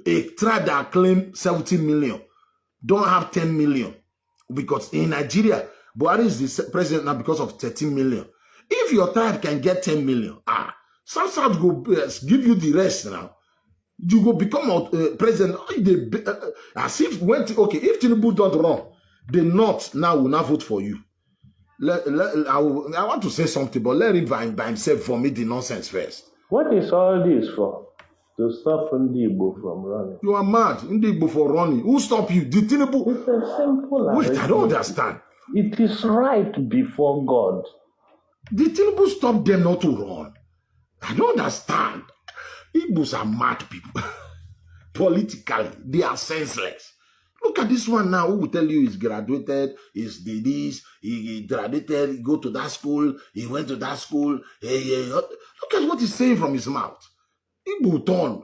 A tribe that claims 70 million don't have 10 million. Because in Nigeria, Buhari is the president now because of 13 million. If your tribe can get 10 million, South go give you the rest now. You go become a president. As if if Tinubu don't run, the North now will not vote for you. I want to say something, but let him by himself vomit the nonsense first. What is all this for? To stop Igbo from running. You are mad. Igbo for running. Who stop you? The Tinubu. It's a simple. Wait, I don't understand. It is right before God. The Tinubu stop them not to run. I don't understand. Igbos are mad people. Politically, they are senseless. Look at this one now, who will tell you he's graduated, he's did this, he graduated, he go to that school, he went to that school. Look at what he's saying from his mouth. Igbo turn.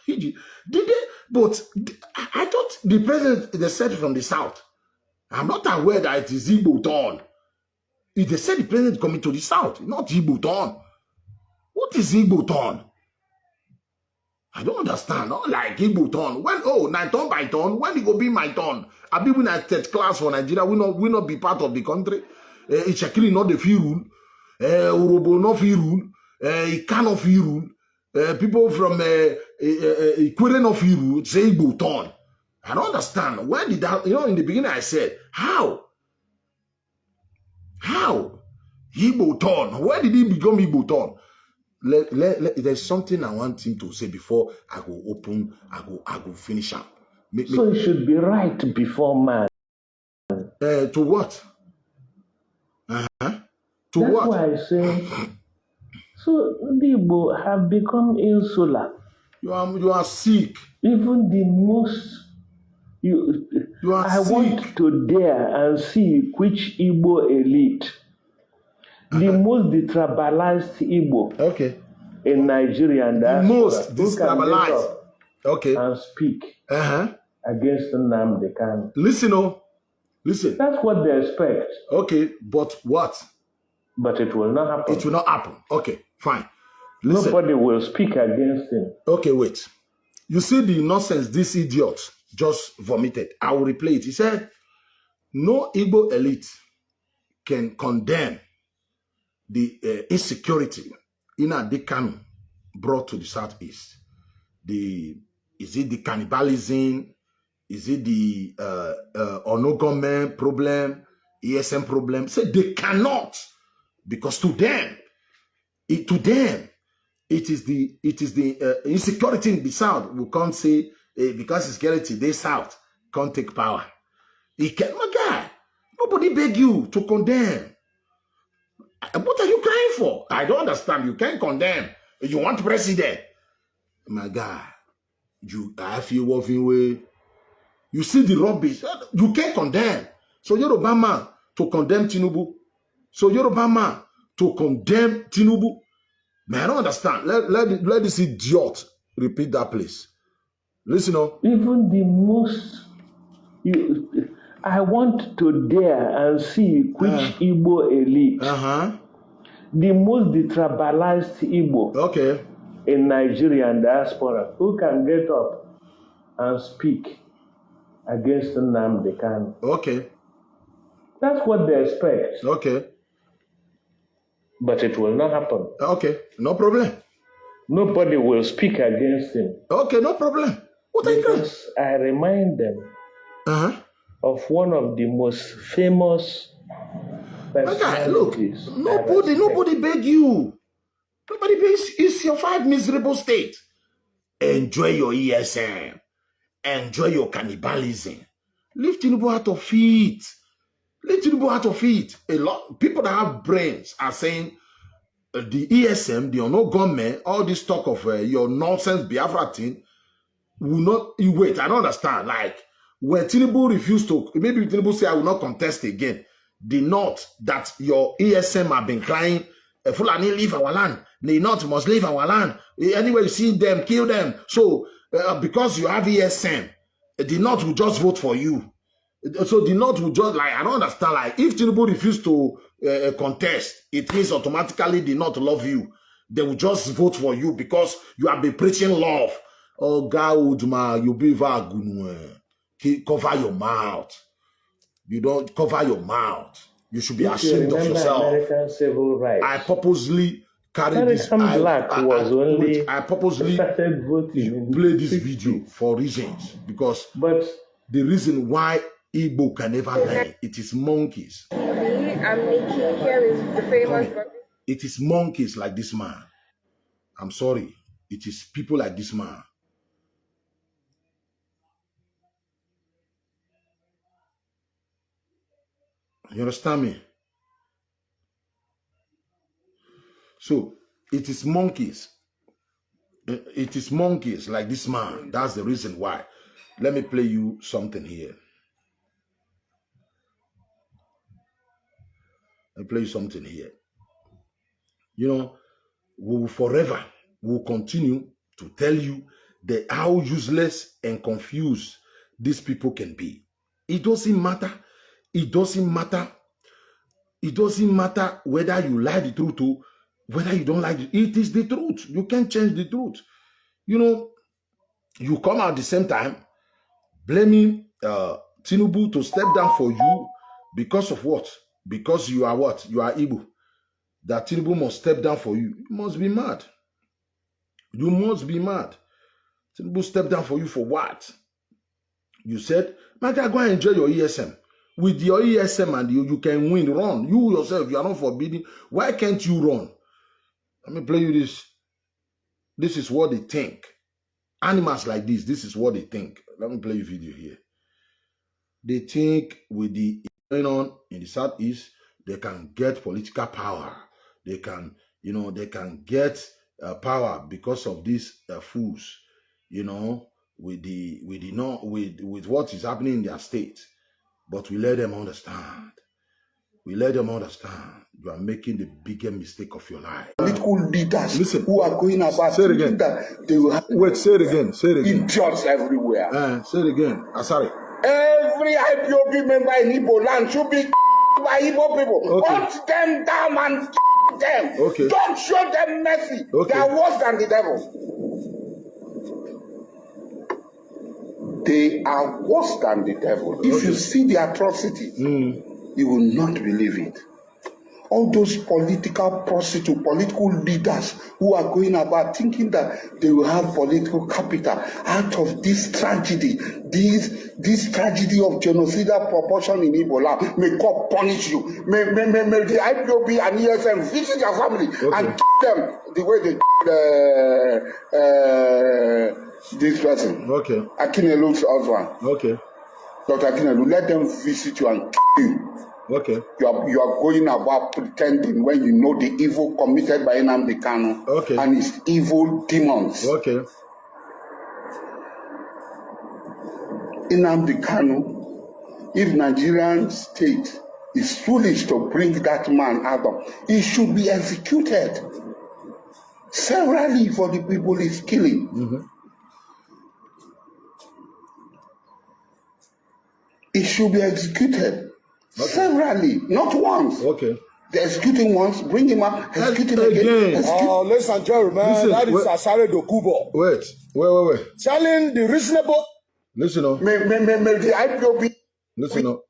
Did they? But I thought the president, they said from the south. I'm not aware that it is Igbo turn. They said the president coming to the south, not Igbo turn. What is Igbo turn? I don't understand. Not like Igbo turn. When turn by turn, when it go be my turn? I be in a third class for Nigeria, we not be part of the country. It's not the free rule. Urobo not free rule. It cannot free rule. People from Ikwere not free rule. Say Igbo turn. I don't understand. When did that? In the beginning I said, how? How? Igbo turn. Where did it become Igbo turn? There's something I want him to say before I go open, I go finish up. So it should be right before man. To what? To That's what? why I say, so the Igbo have become insular. You are sick. Even the most, You are I sick. want to dare and see which Igbo elite, the most detribalized Igbo Okay. in Nigeria and The diaspora, most who can get destabilized. up Okay. and speak against Nnamdi Kanu. Listen. That's what they expect, Okay, but what? but it will not happen. It will not happen. Okay, fine. Listen. Nobody will speak against him. Okay, wait. You see the nonsense this idiot just vomited. I will replay it. He said, no Igbo elite can condemn the insecurity Nnamdi Kanu brought to the Southeast. Is it the cannibalism? Is it the Onogome problem, ESM problem? Say they cannot, because to them, it is the insecurity in the South. We can't say because security they South can't take power. It can, my guy. Nobody beg you to condemn. What are you crying for? I don't understand. You can't condemn. You want president, my guy. I feel walking way. You see the rubbish. You can't condemn. So Yoruba man to condemn Tinubu. Man, I don't understand. Let this idiot repeat that, please. Listen up. Even the most, I want to dare and see which Igbo elite, the most detribalized Igbo in Nigeria and diaspora, who can get up and speak against Nnamdi Kanu. Okay. That's what they expect. Okay. But it will not happen. Okay, no problem. Nobody will speak against him. Okay, no problem. What are you doing? Because I remind them of one of the most famous personalities. Look, nobody beg you. Nobody begs. It's your 5 miserable state. Enjoy your ESM. Enjoy your cannibalism. Leave Tinubu out of it. Leave Tinubu out of it. A lot people that have brains are saying the ESM, the Onogome, all this talk of your nonsense Biafra thing will not. You wait. I don't understand. Like when Tinubu refused to, maybe Tinubu say I will not contest again. The North that your ESM have been crying, Fulani leave our land. The North must leave our land. Anywhere you see them, kill them. So because you have ESM, the North will just vote for you. So the North will just, like, I don't understand, like, if Tinubu refuse to contest, it means automatically the North love you. They will just vote for you because you have been preaching love. Oh, God, you be cover your mouth. You don't cover your mouth. You should be ashamed of yourself. American civil rights. I purposely carried this. I purposely play this video for reasons, because the reason why Igbo can never learn, it is monkeys. I'm Nikki. Here is the famous. It is monkeys like this man. I'm sorry. It is people like this man. You understand me? So it is monkeys It is monkeys like this man. That's the reason why. Let me play you something here. Let me play you something here. You know, we will forever, we will continue to tell you how useless and confused these people can be. It doesn't matter. It doesn't matter. It doesn't matter whether you like the truth or whether you don't like it. It is the truth. You can't change the truth. You know, you come out at the same time blaming Tinubu to step down for you because of what? Because you are what? You are Igbo. That Tinubu must step down for you. You must be mad. You must be mad. Tinubu step down for you for what? You said, my guy, go and enjoy your ESM. With your ESM and you can win, run. You yourself, you are not forbidden. Why can't you run? Let me play you this. This is what they think. Animals like this is what they think. Let me play you a video here. They think with the going on in the Southeast, they can get political power. They can, you know, they can get power because of these fools, you know, with what is happening in their state. But we let them understand. We let them understand you are making the biggest mistake of your life. Political leaders Listen, who are going about say it again. that they will have Wait, say it again. Say it again. idiots everywhere. Say it again. Sorry. Every IPOB member in Igbo land should be by Igbo people. Okay. Hunt them down and them. Okay. Don't show them mercy. Okay. They are worse than the devil. They are worse than the devil. If you see the atrocity, you will not believe it. All those political prostitutes, political leaders who are going about thinking that they will have political capital out of this tragedy, this tragedy of genocidal proportion in Igbo land. May God punish you. May the IPOB and ESM visit your family and kill them the way they this person. Okay. Akinelu's husband. Okay. Dr. Akinelu, let them visit you and kill you. Okay. You are going about pretending when you know the evil committed by Nnamdi Kanu and his evil demons. Okay. Nnamdi Kanu, if Nigerian state is foolish to bring that man out of, he should be executed severally for the people he's killing. He should be executed severally, not once. Okay. They execute him once, bring him up, execute him again. Ladies and gentlemen, Listen, that is wait. Asare Dokubo. Wait. Telling the reasonable. Listen up. May the IPOB Listen up.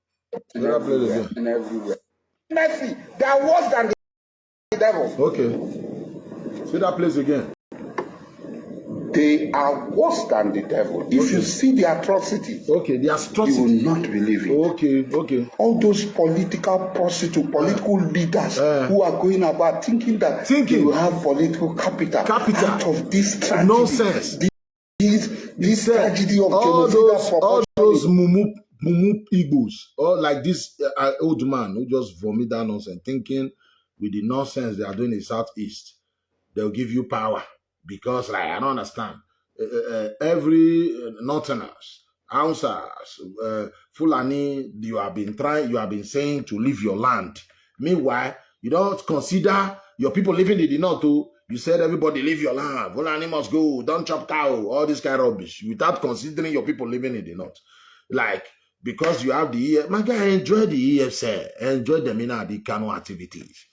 Let me play it again. and everywhere. Mercy, they are worse than the devil. Okay. See that place again. They are worse than the devil. If you see the atrocity, Okay, the you atrocity. will not believe it. Okay. All those political prostitutes, political leaders who are going about thinking that they will have political capital out of this tragedy. Nonsense. This tragedy of all genocidal those mumu Igbos, or like this old man who just vomit that nonsense, thinking with the nonsense they are doing in the Southeast, they'll give you power. Because, like, I don't understand. Every Northerners, Hausas, Fulani, you have been saying to leave your land. Meanwhile, you don't consider your people living in the north too. You said everybody leave your land. Fulani must go. Don't chop cow. All this kind of rubbish. Without considering your people living in the north. Like, because you have the my guy, enjoy the EFC. Enjoy the Nnamdi Kanu activities.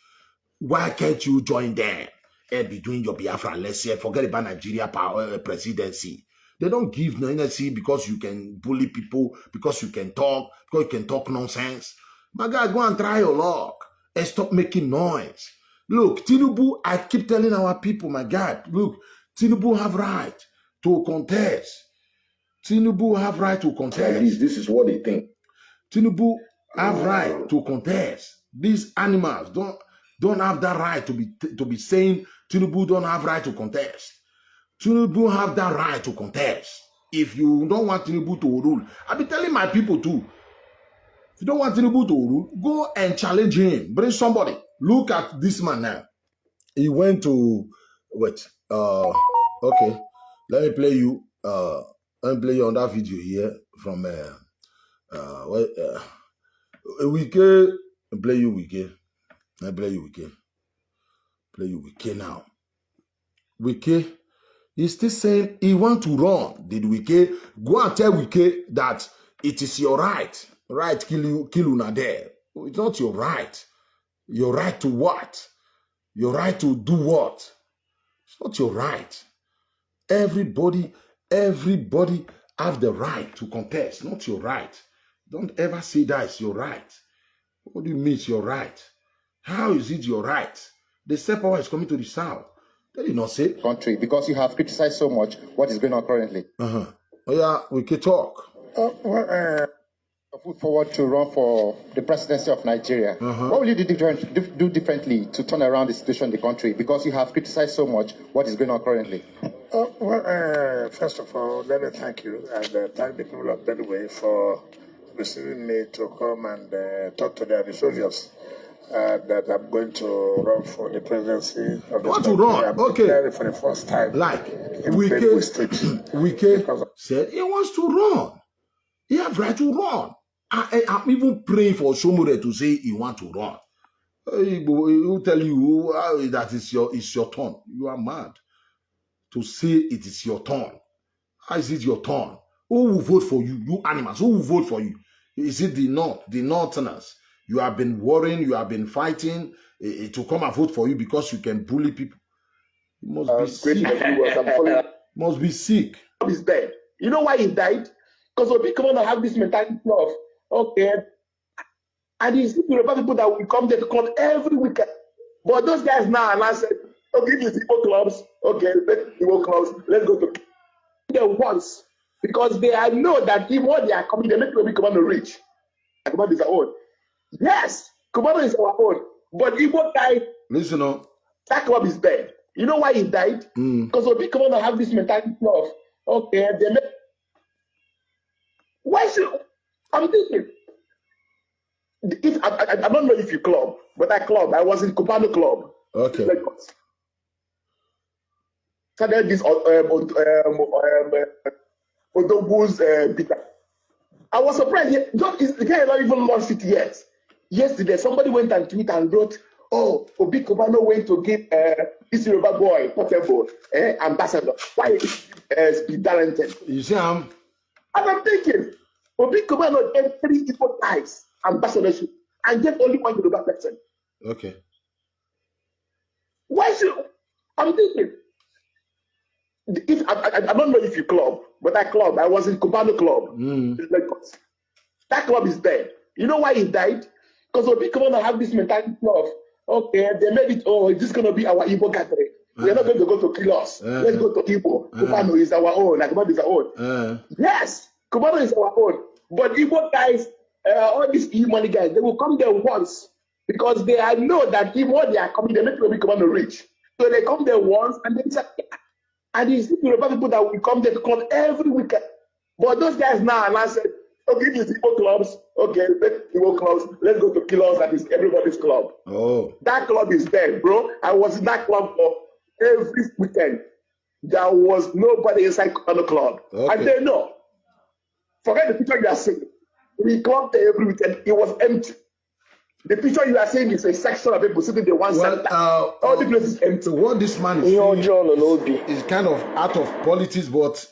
Why can't you join them? And be doing your Biafra, let's say, forget about Nigeria power presidency. They don't give no NSC because you can bully people, because you can talk nonsense. My guy, go and try your luck and stop making noise. Look, Tinubu, I keep telling our people, my God, look, Tinubu have right to contest. Tinubu have right to contest. This is what they think. Tinubu have right to contest. These animals don't have that right to be saying Tinubu don't have right to contest. Tinubu have that right to contest. If you don't want Tinubu to rule, I'll be telling my people too. If you don't want Tinubu to rule, go and challenge him. Bring somebody. Look at this man now. He went to Okay. Let me play you. Let me play you on that video here from Wike. Play you Wike. Let me play you Wike. Play you Wike now. Wike is still saying he want to run. Did Wike go and tell Wike that it is your right? Right, kill una there. It's not your right. Your right to what? Your right to do what? It's not your right. Everybody have the right to contest, not your right. Don't ever say that it's your right. What do you mean it's your right? How is it your right? The state power is coming to the south. They did not say. Country, because you have criticized so much what is going on currently. Oh yeah, we can talk. Put forward to run for the presidency of Nigeria. What will you do differently to turn around the situation in the country? Because you have criticized so much what is going on currently. First of all, let me thank you and thank the people of Benue for receiving me to come and talk to the soldiers that I'm going to run for the presidency of the Want to run? I'm Okay. declaring for the first time. Like in Benue State. Wike said he wants to run. He have right to run. I'm even praying for Shomure to say he want to run. He will tell you that it's your turn. You are mad to say it is your turn. How is it your turn? Who will vote for you? You animals. Who will vote for you? Is it the North, the Northerners? You have been worrying, you have been fighting to come and vote for you because you can bully people. You must be sick. Must be sick. He's dead. You know why he died? Because Obi Kubana have this mentality of, okay, and these Yoruba people that will come there to come every weekend. But those guys now and I said, okay, it's Igbo clubs, okay, let's go to them once. Because they know that if what they are coming, they make Obi Kubana rich. Kubana is our own. Yes, Kubana is our own. But Igbo died. Listen up. That club is dead. You know why he died? Because Obi Kubana have this mentality of, okay, they make. Why should I'm thinking? If I don't know if you club, but I was in Kubana club. Okay. Started this Odogu's bitter. I was surprised. The guy not even launched it yet. Yesterday, somebody went and tweeted and wrote, "Oh, Obi Kubana went to give this Yoruba boy Portable ambassador. Why is be talented?" You see, And I'm thinking, Obi Kubana gave 3 equal times ambassadorship and gave only 1 Yoruba person. okay. Why should I'm thinking? If I don't know if you club, but I was in Kubana club. Lagos. That club is dead. You know why he died? Because Obi Kubana have this mentality of, okay, they made it. Oh, is this gonna be our Igbo gathering? We're not going to go to kill us. Let's go to Igbo. Kubana is our own. Kubana is our own. Yes, Kubana is our own. But Igbo guys, all these E-money guys, they will come there once because they know that if what they are coming, they make Obi Kubana rich. So they come there once and then say, and these Yoruba people that will come there to come every weekend. But those guys now and I said, okay, it's Igbo clubs. Okay, Igbo clubs. Let's go to kill us. That is everybody's club. Oh. That club is dead, bro. I was in that club for every weekend. There was nobody inside the club. Okay. And they know. Forget the picture you are seeing. We clubbed there every weekend. It was empty. The picture you are seeing is a section of people sitting in one center. All the places empty. What this man is saying is kind of out of politics, but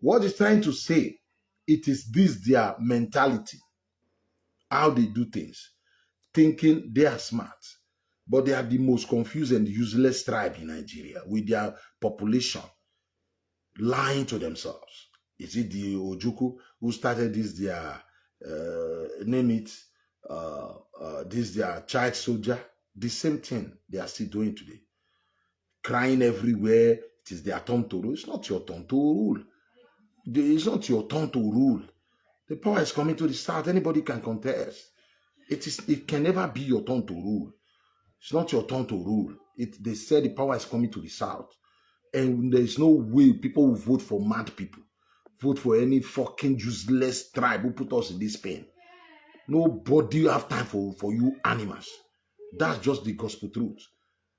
what he's trying to say, it is this their mentality, how they do things, thinking they are smart, but they are the most confused and useless tribe in Nigeria with their population lying to themselves. Is it the Ojukwu who started this their name it this their child soldier? The same thing they are still doing today. Crying everywhere. It is their turn to rule. It's not your turn to rule. It's not your turn to rule. The power is coming to the south. Anybody can contest. It can never be your turn to rule. It's not your turn to rule. They said the power is coming to the south. And there's no way people will vote for mad people. Vote for any fucking useless tribe who put us in this pain. Nobody have time for you animals. That's just the gospel truth.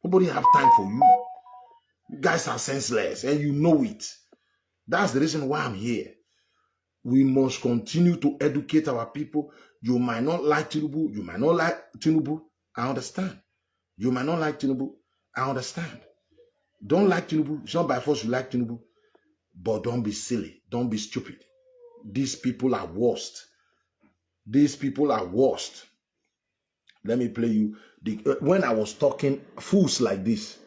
Nobody have time for you. You guys are senseless and you know it. That's the reason why I'm here. We must continue to educate our people. You might not like Tinubu. You might not like Tinubu. I understand. You might not like Tinubu. I understand. Don't like Tinubu. It's not by force you like Tinubu. But don't be silly. Don't be stupid. These people are worst. These people are worst. Let me play you. When I was talking, fools like this,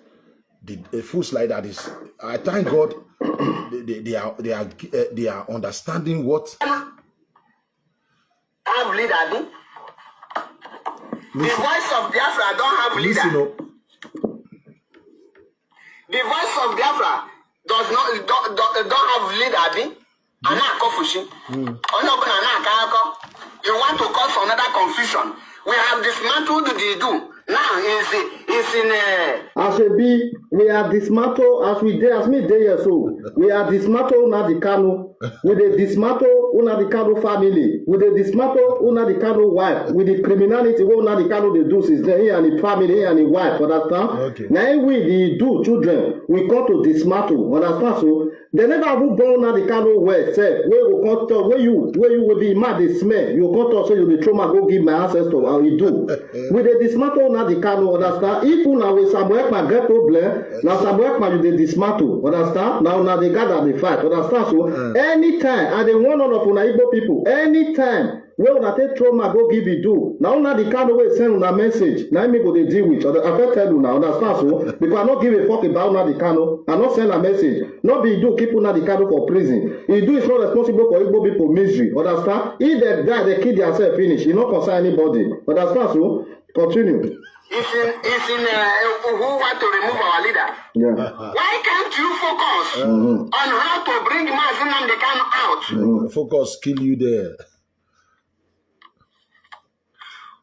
fools like that is, I thank God they are understanding what. Have leader. The voice of Biafra don't have leader. Listen, the voice of Biafra don't have leader. You want to cause another confusion. We have dismantled the do. Now it's in As we have dismantled as we did years old. We have dismantled Nnamdi Kanu. We dey dismantle Nnamdi Kanu family. We dey dismantle Nnamdi Kanu wife. With the criminality what Nnamdi Kanu dey do since then, he and the family, he and the wife, understand? Okay. Now we the do children, we come to dismantle, understand? So they never even born Nnamdi Kanu well, say where we come talk, where you will be mad, they smell. You come talk so you the trauma go give my ancestor how you do. We dey dismantle Nnamdi Kanu, understand? If una with Samuel Ekpa get problem, now Samuel Ekpa you dey dismantle, understand? Now they gather the fight, understand? So anytime, and they want all of una Igbo people, anytime where una take trauma go give you do. Now Nnamdi Kanu wey send una message, now me go dey deal with. I fit tell you now, understand? So because I not give a fuck about Nnamdi Kanu, I not send a message. Not be do keep Nnamdi Kanu for prison. He do is not responsible for Igbo people misery, understand? If they die, they kill themselves finish. He not concern anybody, understand? So continue. It's in who want to remove our leader. Yeah. Why can't you focus on how to bring Mazi Nnamdi Kanu out? Focus kill you there.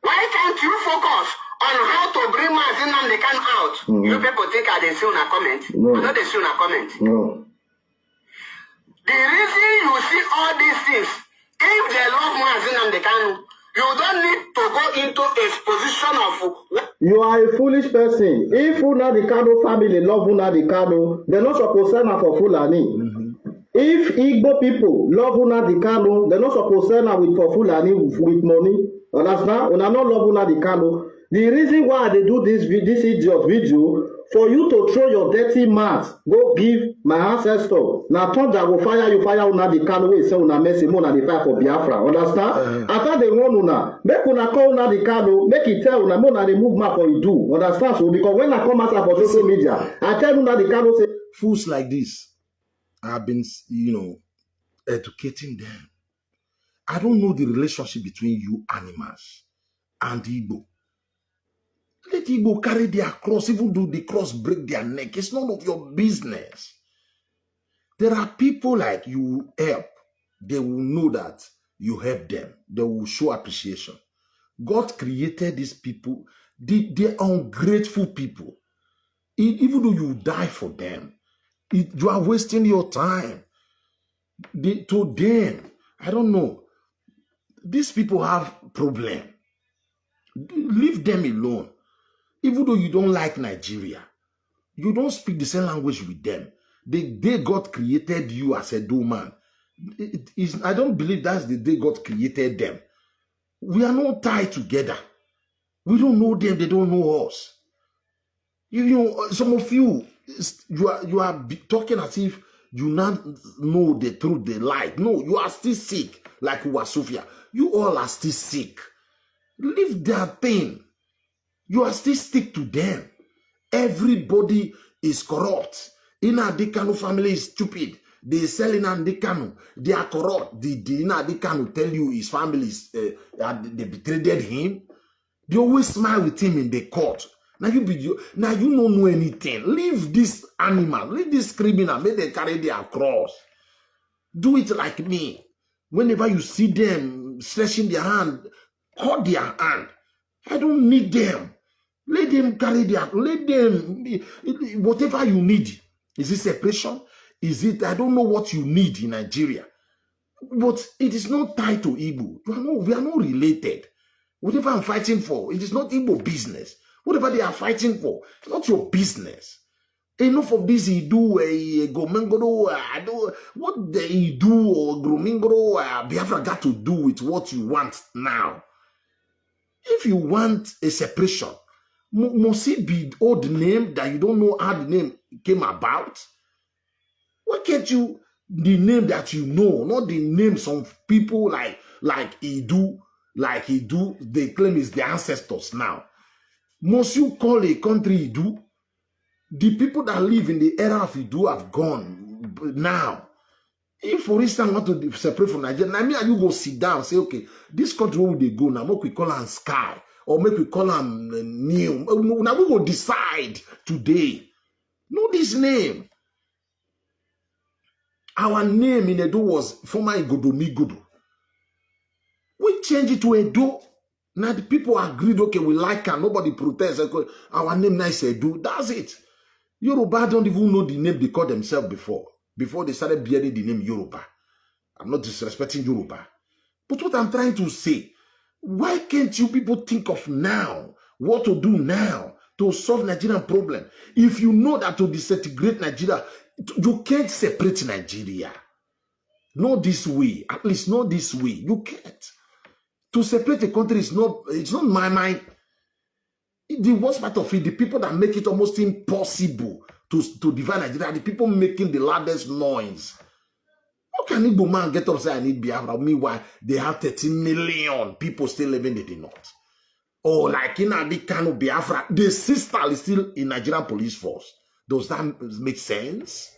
Why can't you focus on how to bring Mazi Nnamdi Kanu out? You people think I dey see una comment? No. I know they see una comment. No. The reason you see all these things, if they love Mazi Nnamdi Kanu, you don't need to go into a position of. You are a foolish person. If Nnamdi Kanu family love Nnamdi Kanu, they're not supposed to send her for Fulani. If Igbo people love Nnamdi Kanu, they're not supposed to send her for Fulani with money. Understand? When I not love Nnamdi Kanu, the reason why they do this idiot video, for you to throw your dirty mouth, go give my ancestor. Now thunder will fire you, fire Nnamdi Kanu, we say una mercy, una dey fire for Biafra. Understand? After they want una, make una call Nnamdi Kanu, make it tell una, una dey move map for you do. Understand? So because when I come out for social media, I tell Nnamdi Kanu say Fools like this, I've been, educating them. I don't know the relationship between you animals and Igbo. Let Igbo carry their cross, even though the cross break their neck. It's none of your business. There are people like you help. They will know that you help them. They will show appreciation. God created these people. They're ungrateful people. Even though you die for them, you are wasting your time. To them, I don't know. These people have problem. Leave them alone. Even though you don't like Nigeria, you don't speak the same language with them. The day God created you as a man, I don't believe that's the day God created them. We are not tied together. We don't know them, they don't know us. Some of you are talking as if you not know the truth, the light. No, you are still sick, like Sophia. You all are still sick. Leave that pain. You are still stick to them. Everybody is corrupt. Nnamdi Kanu family is stupid. They sell Nnamdi Kanu. They are corrupt. The Nnamdi Kanu tell you his family is, they betrayed him. They always smile with him in the court. Now you don't know anything. Leave this animal. Leave this criminal. Make them carry their cross. Do it like me. Whenever you see them stretching their hand, hold their hand. I don't need them. Let them carry let them, whatever you need. Is it separation? Is it, I don't know what you need in Nigeria. But it is not tied to Igbo. We are not related. Whatever I'm fighting for, it is not Igbo business. Whatever they are fighting for, it's not your business. Enough of this Idu, Gomengoro, what the Idu or Gromingoro, Biafra got to do with what you want now. If you want a separation, must it be old name that you don't know how the name came about? Why can't you the name that you know, not the names of people like Idu, they claim is their ancestors now. Must you call a country Idu? The people that live in the era of Idu have gone now. If, for instance, want to separate from Nigeria, I mean, you go sit down and say, okay, this country, where would they go now? Make we call them Sky, or make we call them New. Now we will decide today. Know this name. Our name in Edo was former Igodomigodo. We change it to Edo. Now the people agreed, okay, we like her. Nobody protests. Our name now is Edo. That's it. Yoruba don't even know the name they called themselves before they started bearing the name Yoruba. I'm not disrespecting Yoruba. But what I'm trying to say, why can't you people think of now, what to do now to solve Nigerian problem? If you know that to disintegrate Nigeria, you can't separate Nigeria. Not this way. At least not this way. You can't. To separate a country is not, it's not my mind. The worst part of it, the people that make it almost impossible to divide Nigeria, the people making the loudest noise. How can Igbo man get up and say, I need Biafra? Meanwhile, they have 13 million people still living in the north. Or like in Adikano, Biafra, the sister is still in Nigerian police force. Does that make sense?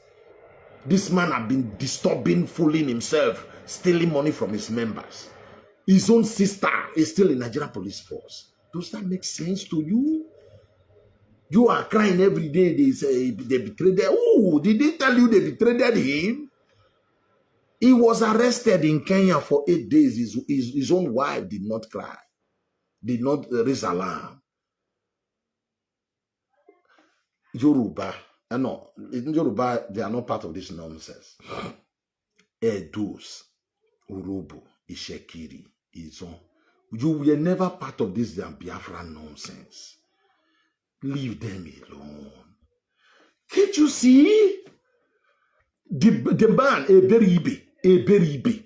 This man has been disturbing, fooling himself, stealing money from his members. His own sister is still in Nigerian police force. Does that make sense to you? You are crying every day. They say they betrayed him. Oh, did they tell you they betrayed him? He was arrested in Kenya for 8 days. His own wife did not cry, did not raise alarm. Yoruba, no, in Yoruba, they are not part of this nonsense. Edos, Urubu, Ishekiri, Izon. You were never part of this Biafra nonsense. Leave them alone. Can't you see? The man, Eberibe,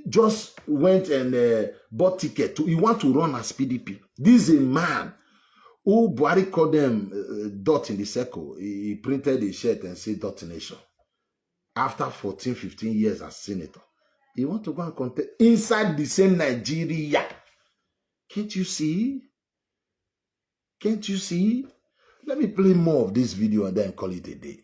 just went and bought ticket. He want to run as PDP. This is a man who Buhari called them dot in the circle. He printed a shirt and said Dot Nation. After 14, 15 years as senator, he want to go and contest inside the same Nigeria. Can't you see? Can't you see? Let me play more of this video and then call it a day.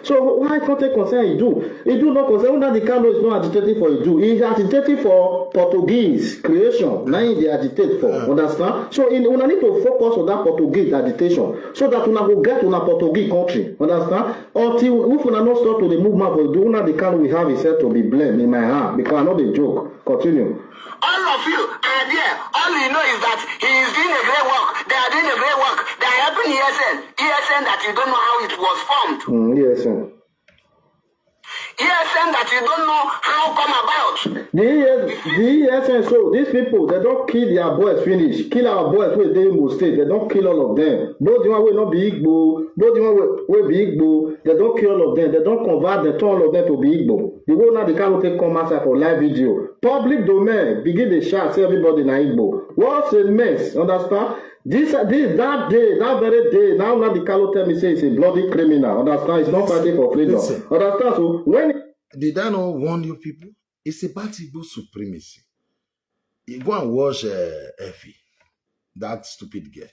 So why can't they concern Idu? Idu not concern that the Kano is not agitating for Idu. He is agitating for Portuguese creation. Now they agitate for. Understand? So we need to focus on that Portuguese agitation so that we go get to a Portuguese country. Understand? Until if we not start to the movement for Idu, now the Kano we have is said to be blamed in my hand because I know the joke. Continue. All of you are there. All you know is that he is doing a great work. They are doing a great work. They are helping ESN that you don't know how it was formed. ESN. ESN that you don't know how come about. The ESN, so these people, they don't kill their boys finish. Kill our boys where they will stay. They don't kill all of them. Both the one will not be Igbo. Both the one will be Igbo. They don't kill all of them. They don't convert them, turn all of them to be Igbo. The way now they can't take come outside for live video. Public domain, begin the shout, say everybody na Igbo. What's a mess? Understand? That day, that very day, now the Kalo tell me say it's a bloody criminal. Understand? It's not fighting for freedom. Understand? So when did I not warn you people? It's about Igbo supremacy. You go and watch Effie, that stupid girl.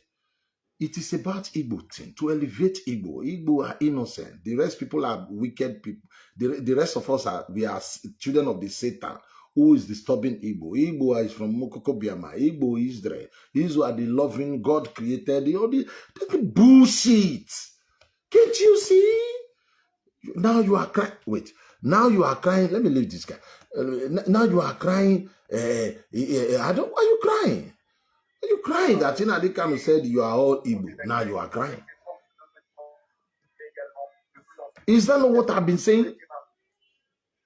It is about Igbo thing, to elevate Igbo. Igbo are innocent. The rest people are wicked people. The rest of us we are children of the Satan who is disturbing Igbo. Igbo is from Mokoko Biama. Igbo is Israel. These are the loving God created. All the bullshit. Can't you see? Now you are crying. Wait. Now you are crying. Let me leave this guy. Now you are crying. Why are you crying? Are you crying that Adikano said you are all Igbo? Now you are crying. Is that not what I've been saying?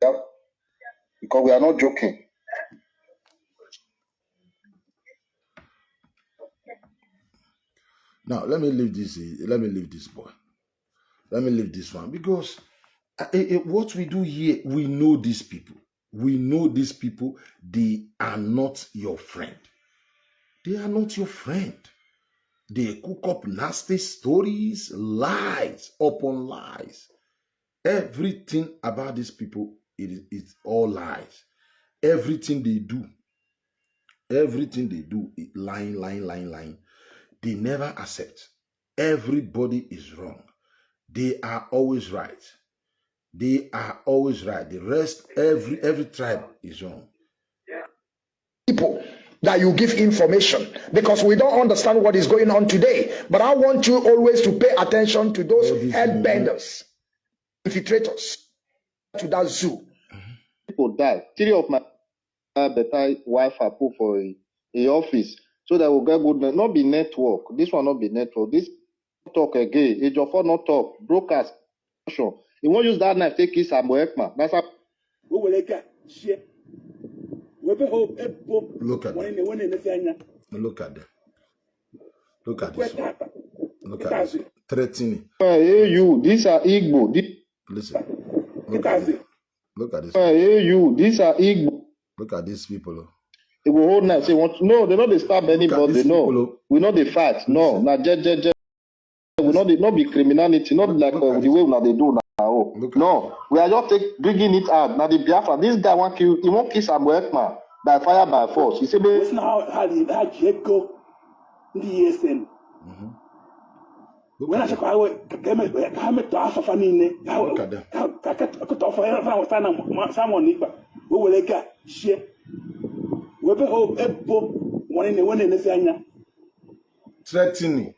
Yep. Because we are not joking. Now let me leave this. Let me leave this boy. Let me leave this one because what we do here, we know these people. We know these people. They are not your friend. They are not your friend. They cook up nasty stories, lies upon lies. Everything about these people, it's all lies. Everything they do, lying. They never accept. Everybody is wrong. They are always right. They are always right. The rest, every tribe is wrong. People that you give information because we don't understand what is going on today. But I want you always to pay attention to those headbenders, infiltrators to that zoo. People die. 3 of my better wife I put for a office so that we get good. Not be network. This one not be network. This talk again. Age of 4 not talk. Brokers. You won't use that knife take kiss Samuel Ekman. That's how. Look at that. Look at them. Look at this one. Look at this. Threatening. Hey, you. These are Igbo. Listen. Look at this. Look at this. Hey, you. These are Igbo. Look at these people. They will hold knife. Say, no, they not they stab anybody. No, we not they fight. No, na we not be criminality. Not like the way they do now. No, we are just bringing it out. Now the Biafra, this guy want kill. He won't kill Samuel Ekman by fire by force. He said, "Listen how they go in the ESN." When I say, "I will come to Alpha Fanine," look at them. I could offer someone. We will get shit. We be hope one in the Zanya. Threatening.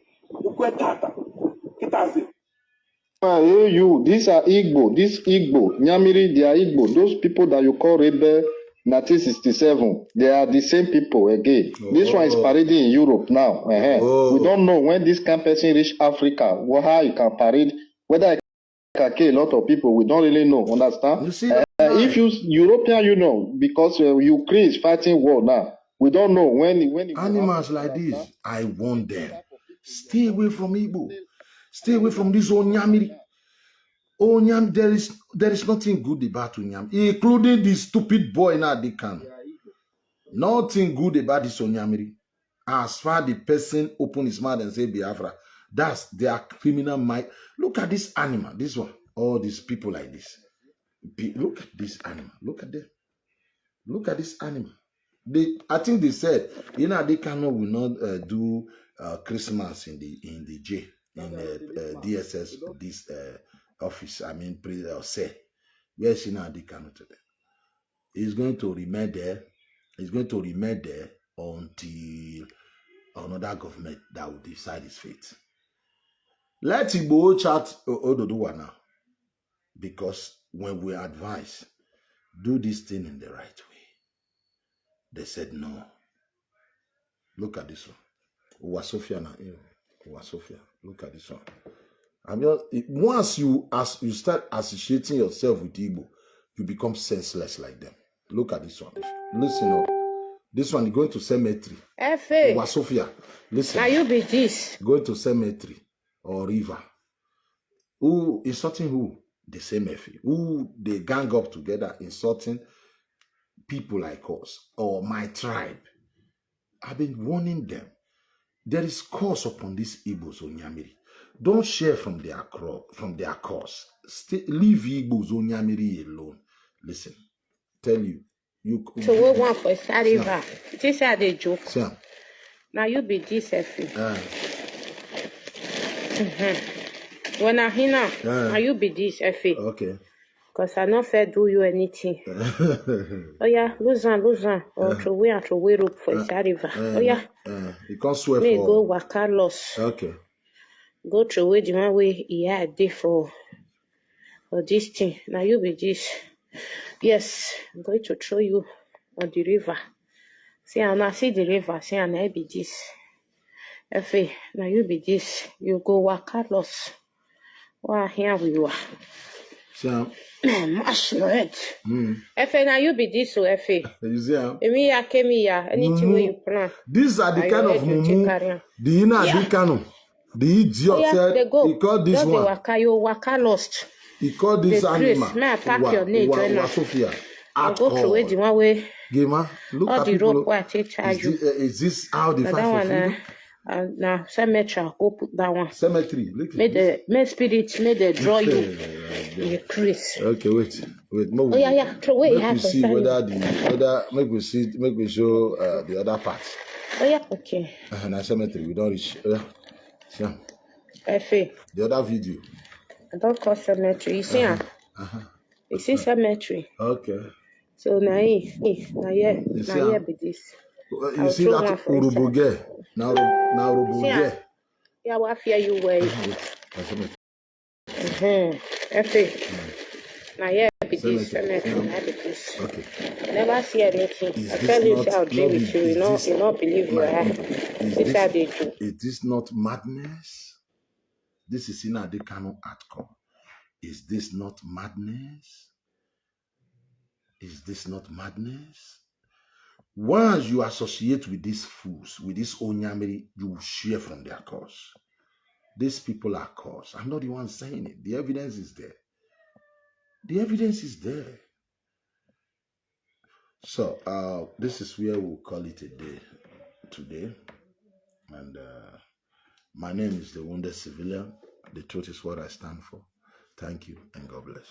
Hey, you, these are Igbo, this Igbo, Nyamiri, they are Igbo. Those people that you call rebel 1967, they are the same people again. This one is parading in Europe now. We don't know when this kind of person reach Africa, how you can parade, whether I can kill a lot of people, we don't really know, understand? You see, if you, European, you know, because Ukraine is fighting war now, we don't know when animals like this, I warn them. Stay away from Igbo. Stay away from this Onyamiri. Onyam, there is nothing good about Onyam, including the stupid boy now they can. Nothing good about this Onyamiri. As far the person open his mouth and say Biafra, that's their criminal mind. Look at this animal, this one, all these people like this. Look at this animal. Look at them. Look at this animal. I think they said, they cannot will not do Christmas in the J. In DSS, this office, say, where's Nnamdi Kanu today? He's going to remain there. He's going to remain there until another government that will decide his fate. Let Igbo chat Ododuwa now. Because when we advise, do this thing in the right way, they said no. Look at this one. Uwasofia now. Uwasofia. Look at this one. Once you start associating yourself with Igbo, you become senseless like them. Look at this one. Listen up. This one is going to cemetery. Uwasofia. Listen. Now you be this. Going to cemetery or river. Who insulting who? The same Effie. Who they gang up together insulting people like us or my tribe. I've been warning them. There is curse upon these Igbos Onyamiri. Don't share from their cause. Leave Igbos Onyamiri alone. Listen, tell you. So we want for Sariva. This are the joke. Sam. Now you be this Effie. When I hear now you be this Effie. Okay. Because I not fair do you anything. Oh yeah, lose on. Or throw away rope for Sariva. Oh yeah. You can't swear me for. Go waka loss. Okay. Go throw away the one way he had day for this thing. Now you be this. Yes, I'm going to throw you on the river. See, I now see the river. See, I now be this. Effie, now you be this. You go waka loss. Well, here we are. Sam. Mash your head. Effie, now you be this, so Effie. You see, Emi ya kemi ya. Anything you plan. These are the kind of mumu. The Nnamdi Kanu. The idiot Oh yeah, said they go. he called this Just the one. waka, you waka lost. He called this The Chris, animal. may I pack your name, join us. Sophia. I'll go through it the one way. Gamer, look All at the people. rope where I take charge you. Is this how they Now fight that for one, freedom? now cemetery, I'll go put that one. Cemetery. Look Make spirit, may they draw you. The Chris. Okay, wait. Oh yeah, throw away. Make we see whether make we show the other parts. Oh yeah, okay. Now cemetery, we don't reach. Yeah. The other video. I don't call cemetery. You see, you see cemetery. Okay. So now be this. You see that Urubuge? Now Urubuge. Yeah, what fear you wear? Now be this cemetery. Now be this. Okay. Never see anything. I tell you, I'll dream with you. You not believe you are. This how they do. Is this not madness? This is Nnamdi Kanu at core. Is this not madness? Is this not madness? Once you associate with these fools, with this Onyamiri, you will share from their cause. These people are cause. I'm not the one saying it. The evidence is there. The evidence is there. So this is where we'll call it a day today. And my name is the Wounded Civilian. The truth is what I stand for. Thank you and God bless.